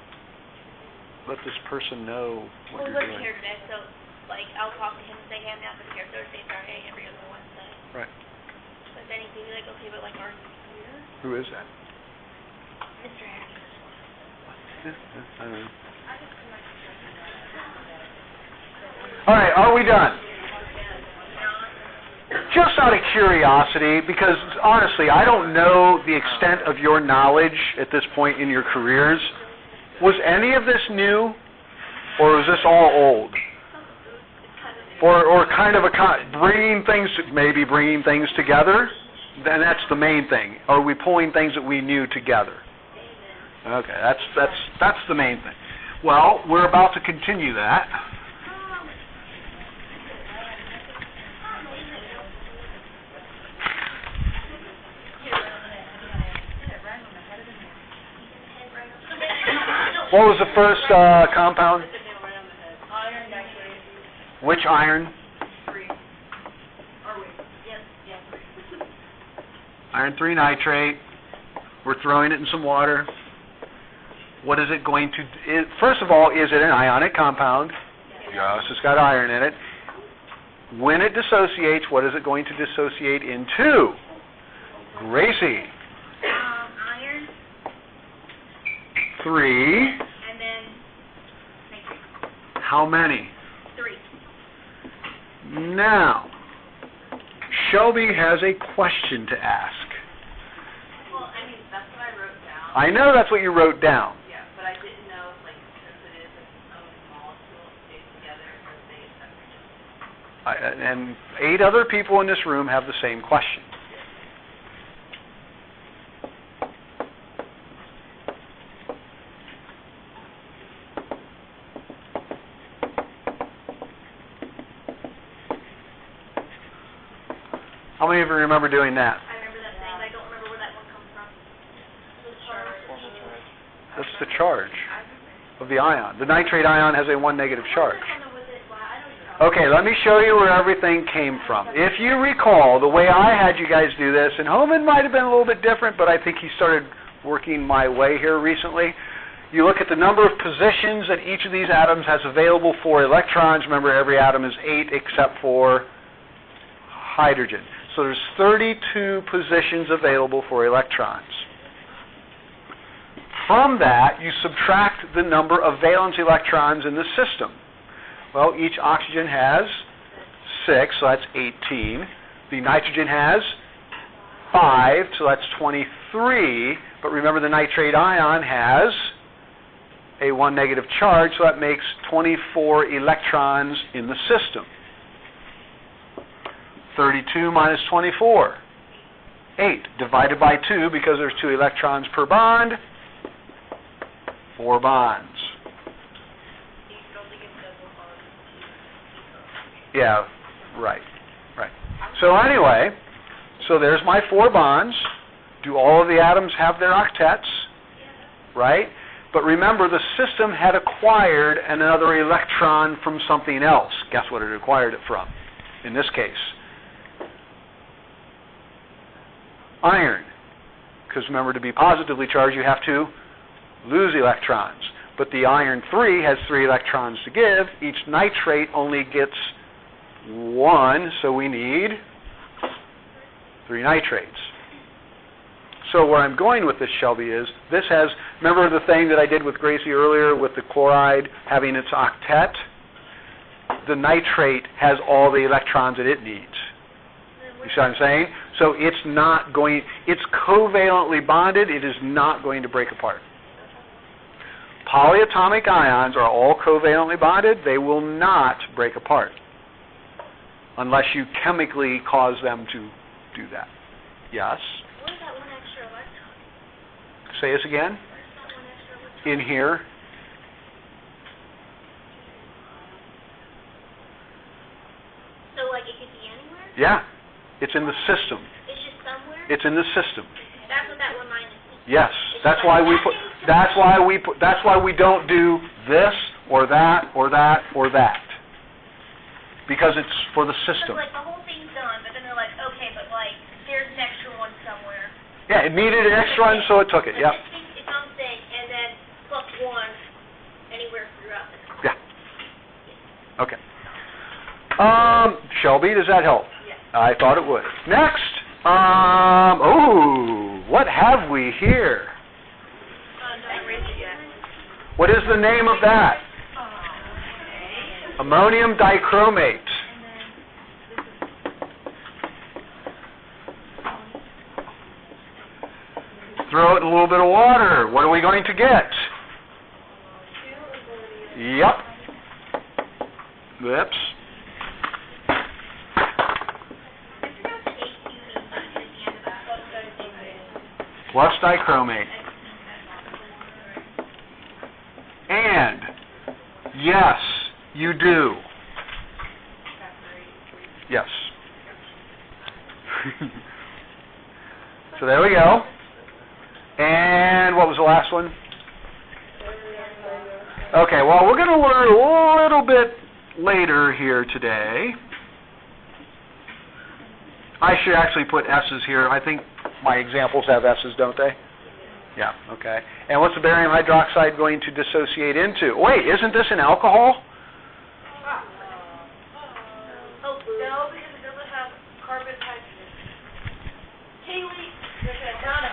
A: let this person know what
B: Well,
A: you're
B: he's
A: doing.
B: here today, so like I'll talk to him and say, hey, I'm not gonna be here Thursday, Friday, every other Wednesday.
A: Right.
B: But then he'd be like, okay, but like, are you here?
A: Who is that?
B: Mr. Harris.
A: I don't know. All right, are we done? Just out of curiosity, because honestly, I don't know the extent of your knowledge at this point in your careers. Was any of this new, or was this all old? Or kind of bringing things together? Then that's the main thing. Are we pulling things that we knew together? Okay, that's the main thing. Well, we're about to continue that. What was the first compound?
C: Iron nitrate.
A: Which iron?
C: 3. Or wait. Yes.
A: Iron 3 nitrate. We're throwing it in some water. What is it going to... First of all, is it an ionic compound? Yes, it's got iron in it. When it dissociates, what is it going to dissociate into? Gracie.
B: Iron,
A: 3.
B: and then nitrate.
A: How many?
B: 3.
A: Now, Shelby has a question to ask.
C: Well, I mean, that's what I wrote down.
A: I know that's what you wrote down.
C: Yeah, but I didn't know if, like, since it is its own molecule, it stays together or if they separate.
A: And 8 other people in this room have the same question. How many of you remember doing that?
B: I remember that thing, but I don't remember where that one comes from.
A: That's the charge of the ion. The nitrate ion has a 1 negative charge. Okay, let me show you where everything came from. If you recall, the way I had you guys do this, and Homan might have been a little bit different, but I think he started working my way here recently. You look at the number of positions that each of these atoms has available for electrons. Remember, every atom is 8 except for hydrogen. So there's 32 positions available for electrons. From that, you subtract the number of valence electrons in the system. Well, each oxygen has 6, so that's 18. The nitrogen has 5, so that's 23. But remember, the nitrate ion has a 1 negative charge, so that makes 24 electrons in the system. 32 minus 24, 8. Divided by 2, because there's 2 electrons per bond, 4 bonds. Yeah, right. So anyway, so there's my 4 bonds. Do all of the atoms have their octets? Right? But remember, the system had acquired another electron from something else. Guess what it acquired it from, in this case? Iron. Because remember, to be positively charged, you have to lose electrons. But the iron 3 has 3 electrons to give. Each nitrate only gets 1, so we need 3 nitrates. So where I'm going with this, Shelby, is this has, remember the thing that I did with Gracie earlier with the chloride having its octet? The nitrate has all the electrons that it needs. You see what I'm saying? So it's not going, it's covalently bonded, it is not going to break apart. Polyatomic ions are all covalently bonded, they will not break apart unless you chemically cause them to do that. Yes?
B: What is that one extra electron?
A: Say this again.
B: Where's that one extra electron?
A: In here.
B: So, like, it could be anywhere?
A: Yeah. It's in the system.
B: It's just somewhere?
A: It's in the system.
B: That's what that one minus is.
A: Yes. That's why we don't do this or that or that or that. Because it's for the system.
B: So, like, the whole thing's done, but then they're like, okay, but, like, there's an extra one somewhere.
A: Yeah, it needed an extra one, so it took it. Yep.
B: Its own thing, and then plus one anywhere throughout the
A: Yeah. Okay. Shelby, does that help?
C: Yes.
A: I thought it would. Next. What have we here?
C: Not read it yet.
A: What is the name of that? Ammonium dichromate. Throw it in a little bit of water. What are we going to get? Yep. Whoops. Plus dichromate. And, yes, you do. Yes. So there we go. And what was the last one? Okay, well, we're going to learn a little bit later here today. I should actually put S's here. I think my examples have S's, don't they? Yeah, okay. And what's the barium hydroxide going to dissociate into? Wait, isn't this an alcohol?
C: Oh, no, because it doesn't have carbon hydrogen. Haley, there's not a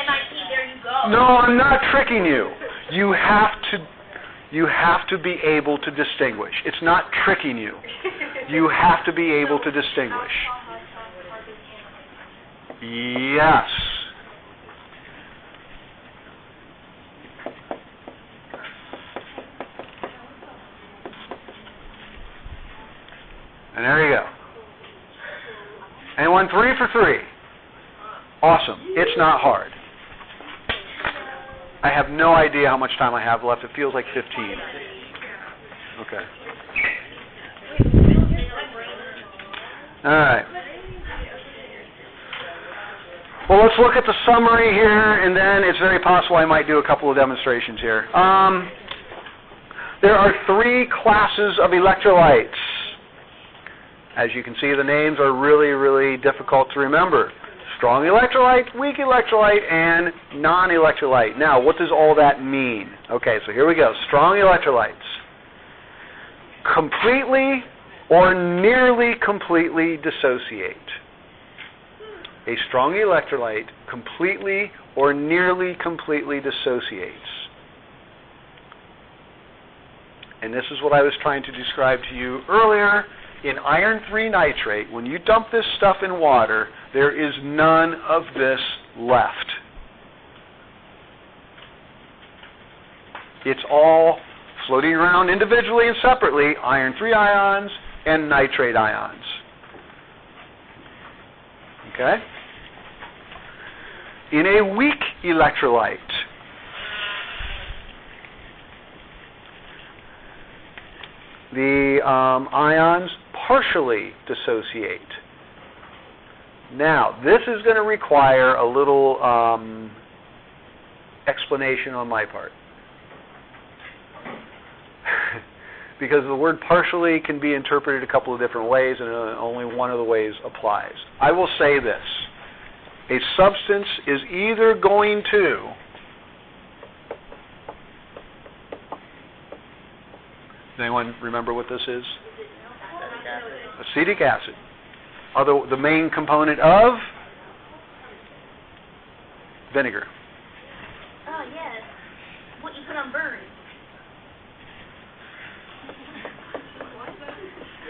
B: MIT, there you go.
A: No, I'm not tricking you. You have to be able to distinguish. It's not tricking you. You have to be able to distinguish. Yes. And there you go. Anyone 3 for 3? Awesome. It's not hard. I have no idea how much time I have left. It feels like 15. Okay. All right. Well, let's look at the summary here, and then it's very possible I might do a couple of demonstrations here. There are 3 classes of electrolytes. As you can see, the names are really, really difficult to remember. Strong electrolyte, weak electrolyte, and non-electrolyte. Now, what does all that mean? Okay, so here we go. Strong electrolytes. Completely or nearly completely dissociate. A strong electrolyte completely or nearly completely dissociates. And this is what I was trying to describe to you earlier. In iron 3 nitrate, when you dump this stuff in water, there is none of this left. It's all floating around individually and separately, iron 3 ions and nitrate ions. Okay? In a weak electrolyte, the ions partially dissociate. Now, this is going to require a little explanation on my part. Because the word partially can be interpreted a couple of different ways, and only one of the ways applies. I will say this. A substance is either going to does anyone remember what this is? Acetic acid. The main component of vinegar.
B: Oh, yes. What you put on burn.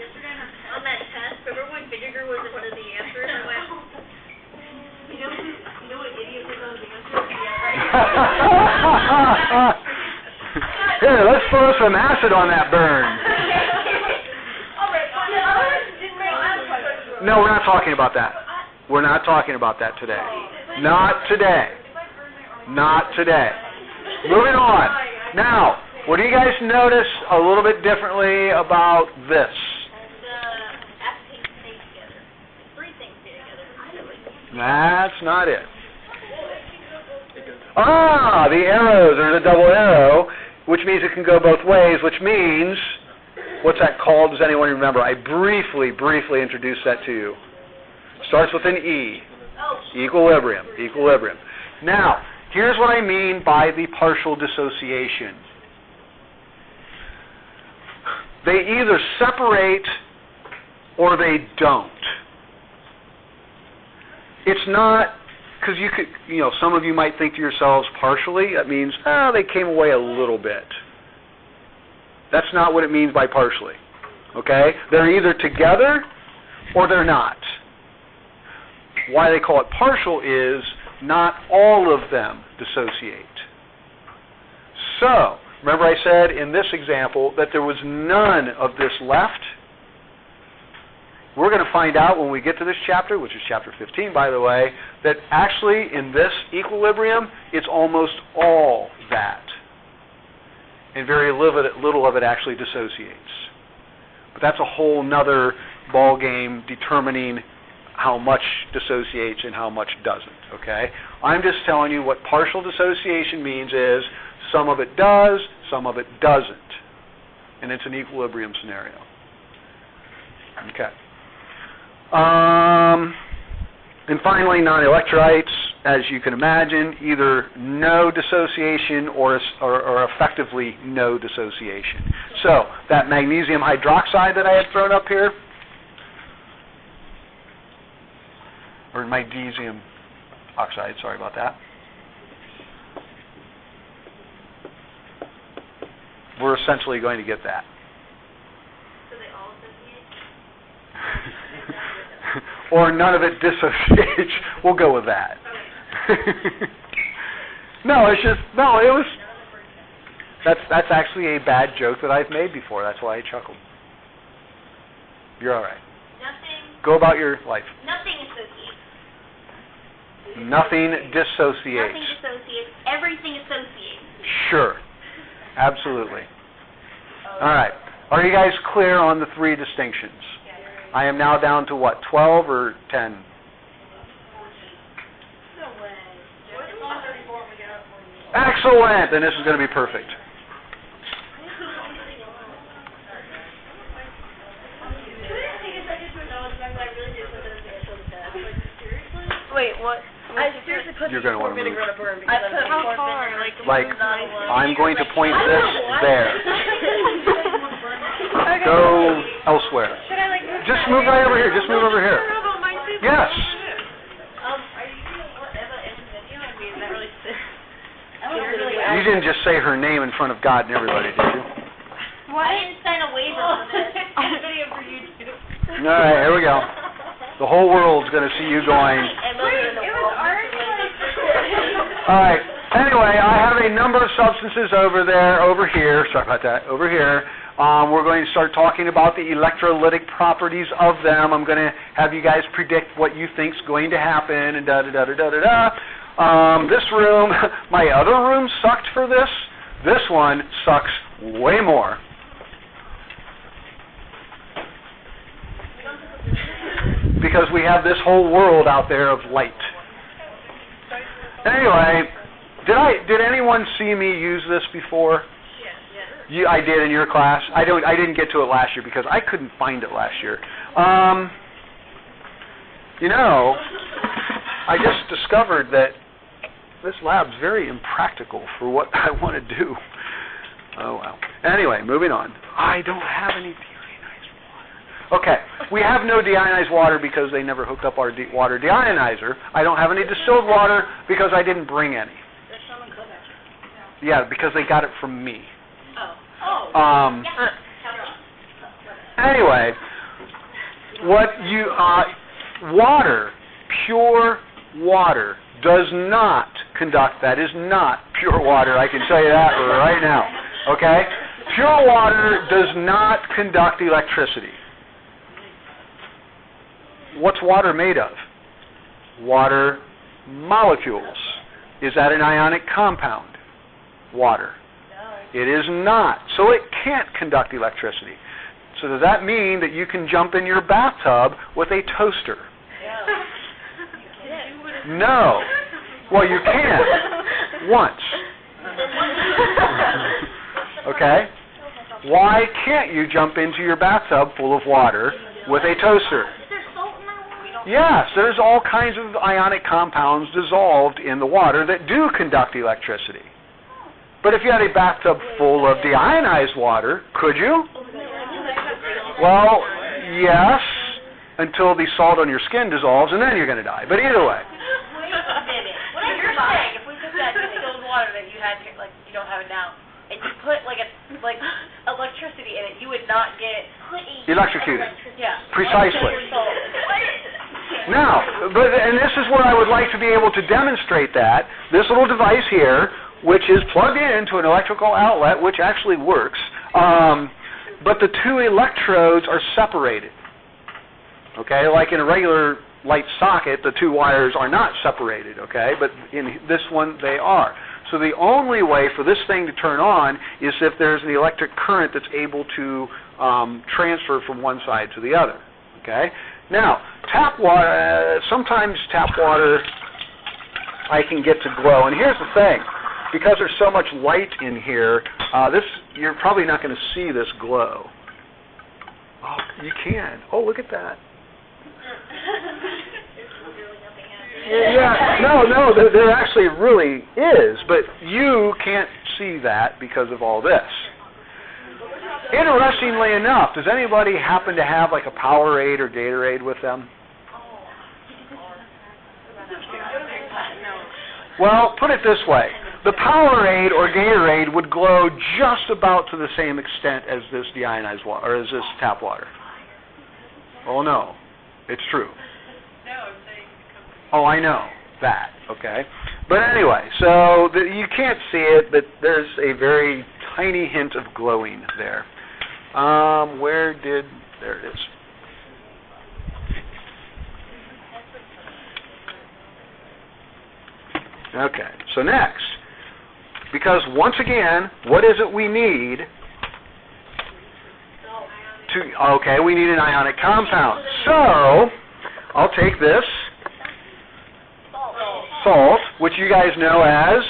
B: Yesterday on that test, remember when vinegar was one of the answers? I went, you know what idiot was on the answer? Yeah, right.
A: Here, let's throw some acid on that burn. No, we're not talking about that. We're not talking about that today. Not today. Not today. Moving on. Now, what do you guys notice a little bit differently about this? That's not it. Ah, the arrows, or the double arrow, which means it can go both ways, which means, what's that called? Does anyone remember? I briefly introduced that to you. Starts with an E. Equilibrium. Equilibrium. Now, here's what I mean by the partial dissociation. They either separate or they don't. It's not, because some of you might think to yourselves partially, that means, they came away a little bit. That's not what it means by partially. Okay? They're either together or they're not. Why they call it partial is not all of them dissociate. So, remember I said in this example that there was none of this left? We're going to find out when we get to this chapter, which is chapter 15, by the way, that actually in this equilibrium, it's almost all that. And very little of it actually dissociates. But that's a whole nother ball game determining how much dissociates and how much doesn't, okay? I'm just telling you what partial dissociation means is some of it does, some of it doesn't. And it's an equilibrium scenario. Okay. And finally, non-electrolytes, as you can imagine, either no dissociation or effectively no dissociation. So, that magnesium hydroxide that I had thrown up here, or magnesium oxide, sorry about that. We're essentially going to get that.
B: So they all associate?
A: Or none of it dissociates. We'll go with that. That's actually a bad joke that I've made before. That's why I chuckled. You're all right.
B: Nothing.
A: Go about your life.
B: Nothing associates.
A: Nothing dissociates.
B: Nothing dissociates. Everything associates.
A: Sure. Absolutely. All right. Are you guys clear on the three distinctions? I am now down to what, 12 or 10?
B: No way.
A: Excellent! Then this is going to be perfect.
D: Wait, what?
C: I seriously put
A: You're going to want to move.
C: vinegar in a burn because
D: I put how far?
A: Like, I'm going to point this there.
D: Okay.
A: Go elsewhere.
D: Should I
A: Just move right over here. Just move over here. Yes.
C: Are you going to let Emma in the video? I mean, that really
A: You didn't just say her name in front of God and everybody, did you?
B: I didn't sign a waiver for this.
C: video for you too.
A: All right, here we go. The whole world's going to see you going. All right. Anyway, I have a number of substances over here. Sorry about that. Over here. We're going to start talking about the electrolytic properties of them. I'm going to have you guys predict what you think's going to happen and da-da-da-da-da-da. This room, my other room sucked for this. This one sucks way more. because we have this whole world out there of light. Anyway, did anyone see me use this before?
C: Yes.
A: I did in your class. I didn't get to it last year because I couldn't find it last year. You know, I just discovered that this lab's very impractical for what I want to do. Oh, well. Anyway, moving on. I don't have any deionized water. Okay, we have no deionized water because they never hooked up our water deionizer. I don't have any distilled water because I didn't bring any.
B: There's someone could have.
A: Yeah, because they got it from me.
B: Oh.
A: Anyway, water, pure water, does not conduct. That is not pure water. I can tell you that right now. Okay? Pure water does not conduct electricity. What's water made of? Water molecules. Is that an ionic compound? Water. It is not. So it can't conduct electricity. So does that mean that you can jump in your bathtub with a toaster? No. Well, you can. Once. Okay? Why can't you jump into your bathtub full of water with a toaster?
B: Is there salt in that water?
A: Yes, there's all kinds of ionic compounds dissolved in the water that do conduct electricity. But if you had a bathtub full of deionized water, could you? Well, yes, until the salt on your skin dissolves, and then you're going to die. But either way.
C: Wait a minute. What are you saying? If we took that distilled water that you had, like you don't have it now, and you put like electricity in it, you would not get
A: Electrocuted.
C: Yeah.
A: Precisely. Now, and this is where I would like to be able to demonstrate that. This little device here, which is plugged into an electrical outlet, which actually works, but the two electrodes are separated. Okay, like in a regular light socket, the two wires are not separated, okay, but in this one they are. So the only way for this thing to turn on is if there's an electric current that's able to transfer from one side to the other, okay? Now, tap water, sometimes tap water I can get to glow, and here's the thing. Because there's so much light in here, you're probably not going to see this glow. Oh, you can. Oh, look at that. Yeah, no, there actually really is, but you can't see that because of all this. Interestingly enough, does anybody happen to have like a Powerade or Gatorade with them? Well, put it this way. The Powerade or Gatorade would glow just about to the same extent as this deionized water, or as this tap water. Oh no, it's true. Oh, I know that. Okay, but anyway, so you can't see it, but there's a very tiny hint of glowing there. There it is. Okay, so next. Because once again, what is it we need we need an ionic compound. So, I'll take this salt, which you guys know as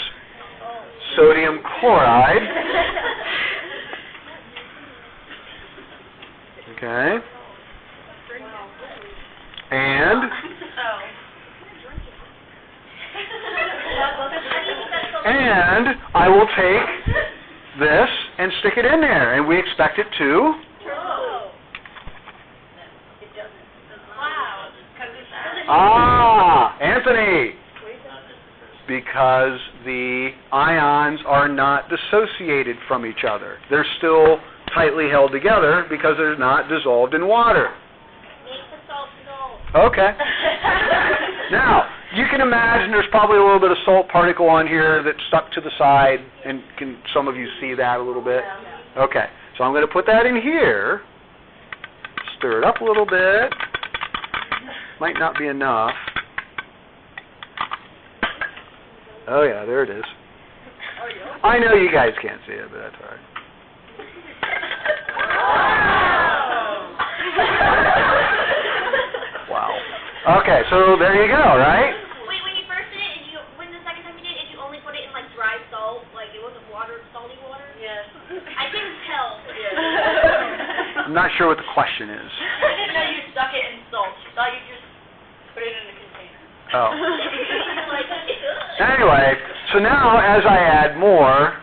A: sodium chloride. Okay. And I will take this and stick it in there, and we expect it to? Anthony! Because the ions are not dissociated from each other. They're still tightly held together because they're not dissolved in water. Okay. Now, you can imagine there's probably a little bit of salt particle on here that's stuck to the side, and can some of you see that a little bit? Okay, so I'm going to put that in here, stir it up a little bit. Might not be enough. Oh yeah, there it is. I know you guys can't see it, but that's all right. Wow. Okay, so there you go, right?
B: Wait, when you first did it, when the second time you did it, did you only put it in like dry salt, like it wasn't salty water?
C: Yes.
B: I couldn't tell.
A: I'm not sure what the question is.
C: I didn't know you stuck it in salt. I thought you just put it in a container.
A: Oh. Anyway, so now as I add more,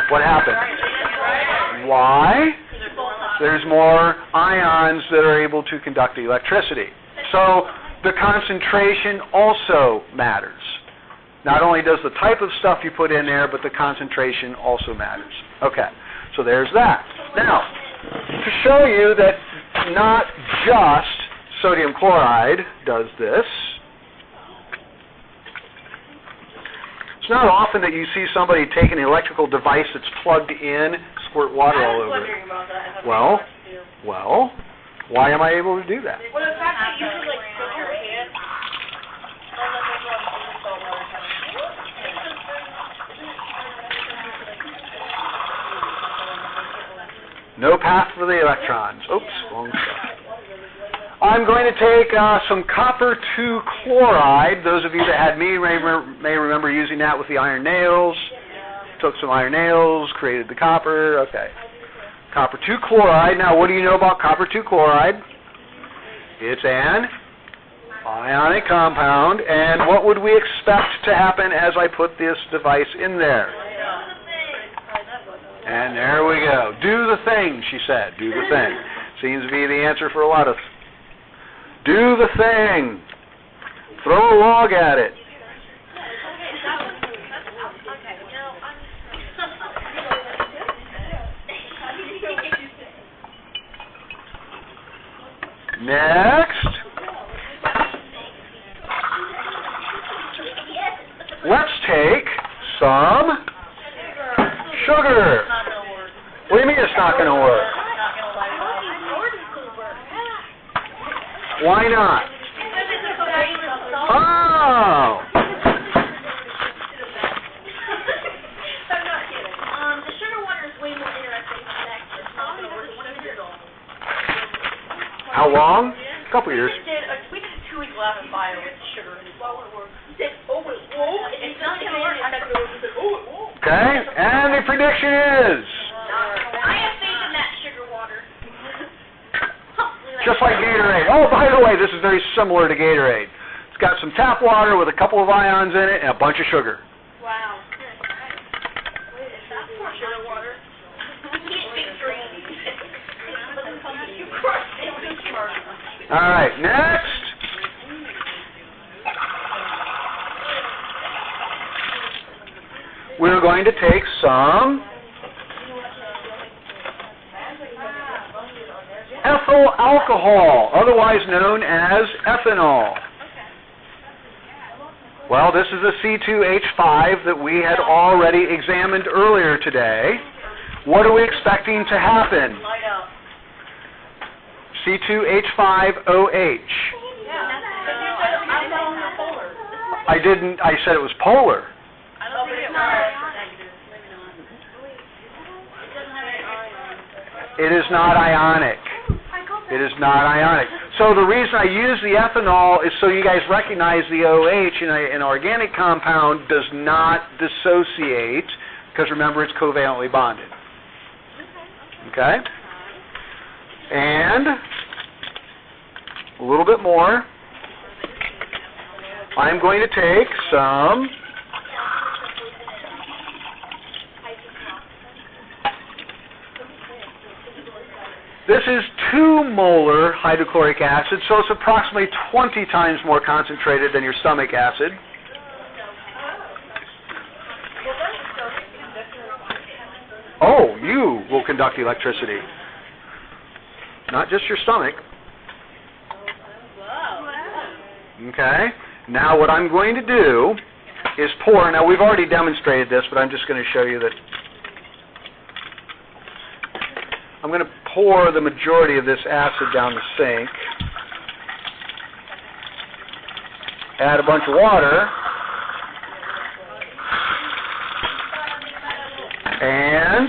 A: what happens? Why? There's more ions that are able to conduct electricity. So the concentration also matters. Not only does the type of stuff you put in there, but the concentration also matters. Okay, so there's that. Now, to show you that not just sodium chloride does this, it's not often that you see somebody take an electrical device that's plugged in, squirt water all over it.
C: About that.
A: Well, why am I able to do that?
C: Well, the fact that you could like put your hand.
A: No path for the electrons. Oops, wrong stuff. I'm going to take some copper 2 chloride. Those of you that had me may remember using that with the iron nails. Took some iron nails, created the copper. Okay. Copper 2 chloride. Now, what do you know about copper 2 chloride? It's an ionic compound. And what would we expect to happen as I put this device in there? And there we go. Do the thing, she said. Do the thing. Seems to be the answer for a lot of... Do the thing. Throw a log at it. Next. Let's take some sugar. What do you mean it's not going to work? Why not? Oh.
B: The sugar water is way more interesting than that.
A: How long? A couple years.
C: We did a 2-week lab in bio with sugar. It's not going to work.
A: Okay, and the prediction is...
B: I have faith in that sugar water.
A: Just like Gatorade. Oh, by the way, this is very similar to Gatorade. It's got some tap water with a couple of ions in it and a bunch of sugar.
B: Wow. That's more sugar water.
A: All right, next. We're going to take some ethyl alcohol, otherwise known as ethanol. Well, this is a C2H5 that we had already examined earlier today. What are we expecting to happen? C2H5OH. I didn't, I said it was polar. It is not ionic. It is not ionic. So the reason I use the ethanol is so you guys recognize the OH in an organic compound does not dissociate, because remember it's covalently bonded. Okay? And a little bit more. I'm going to take some This is 2 molar hydrochloric acid, so it's approximately 20 times more concentrated than your stomach acid. Oh, you will conduct electricity. Not just your stomach. Okay. Now what I'm going to do is pour. Now we've already demonstrated this, but I'm just going to show you that I'm going to pour the majority of this acid down the sink. Add a bunch of water. And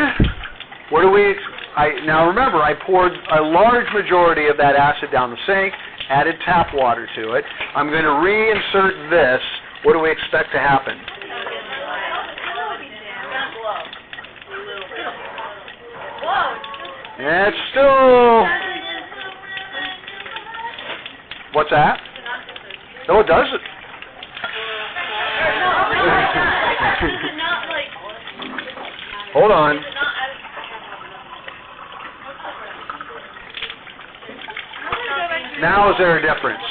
A: what do we... now remember, I poured a large majority of that acid down the sink, added tap water to it. I'm going to reinsert this. What do we expect to happen? It's still... What's that? No, it doesn't. Hold on. Now is there a difference?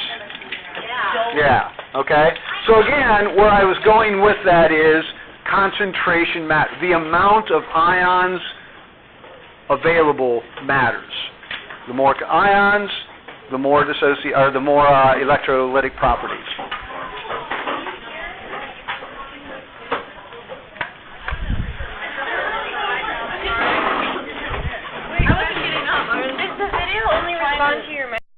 A: Yeah. Okay. So again, where I was going with that is concentration matters. The amount of ions available matters. The more ions, the more electrolytic properties.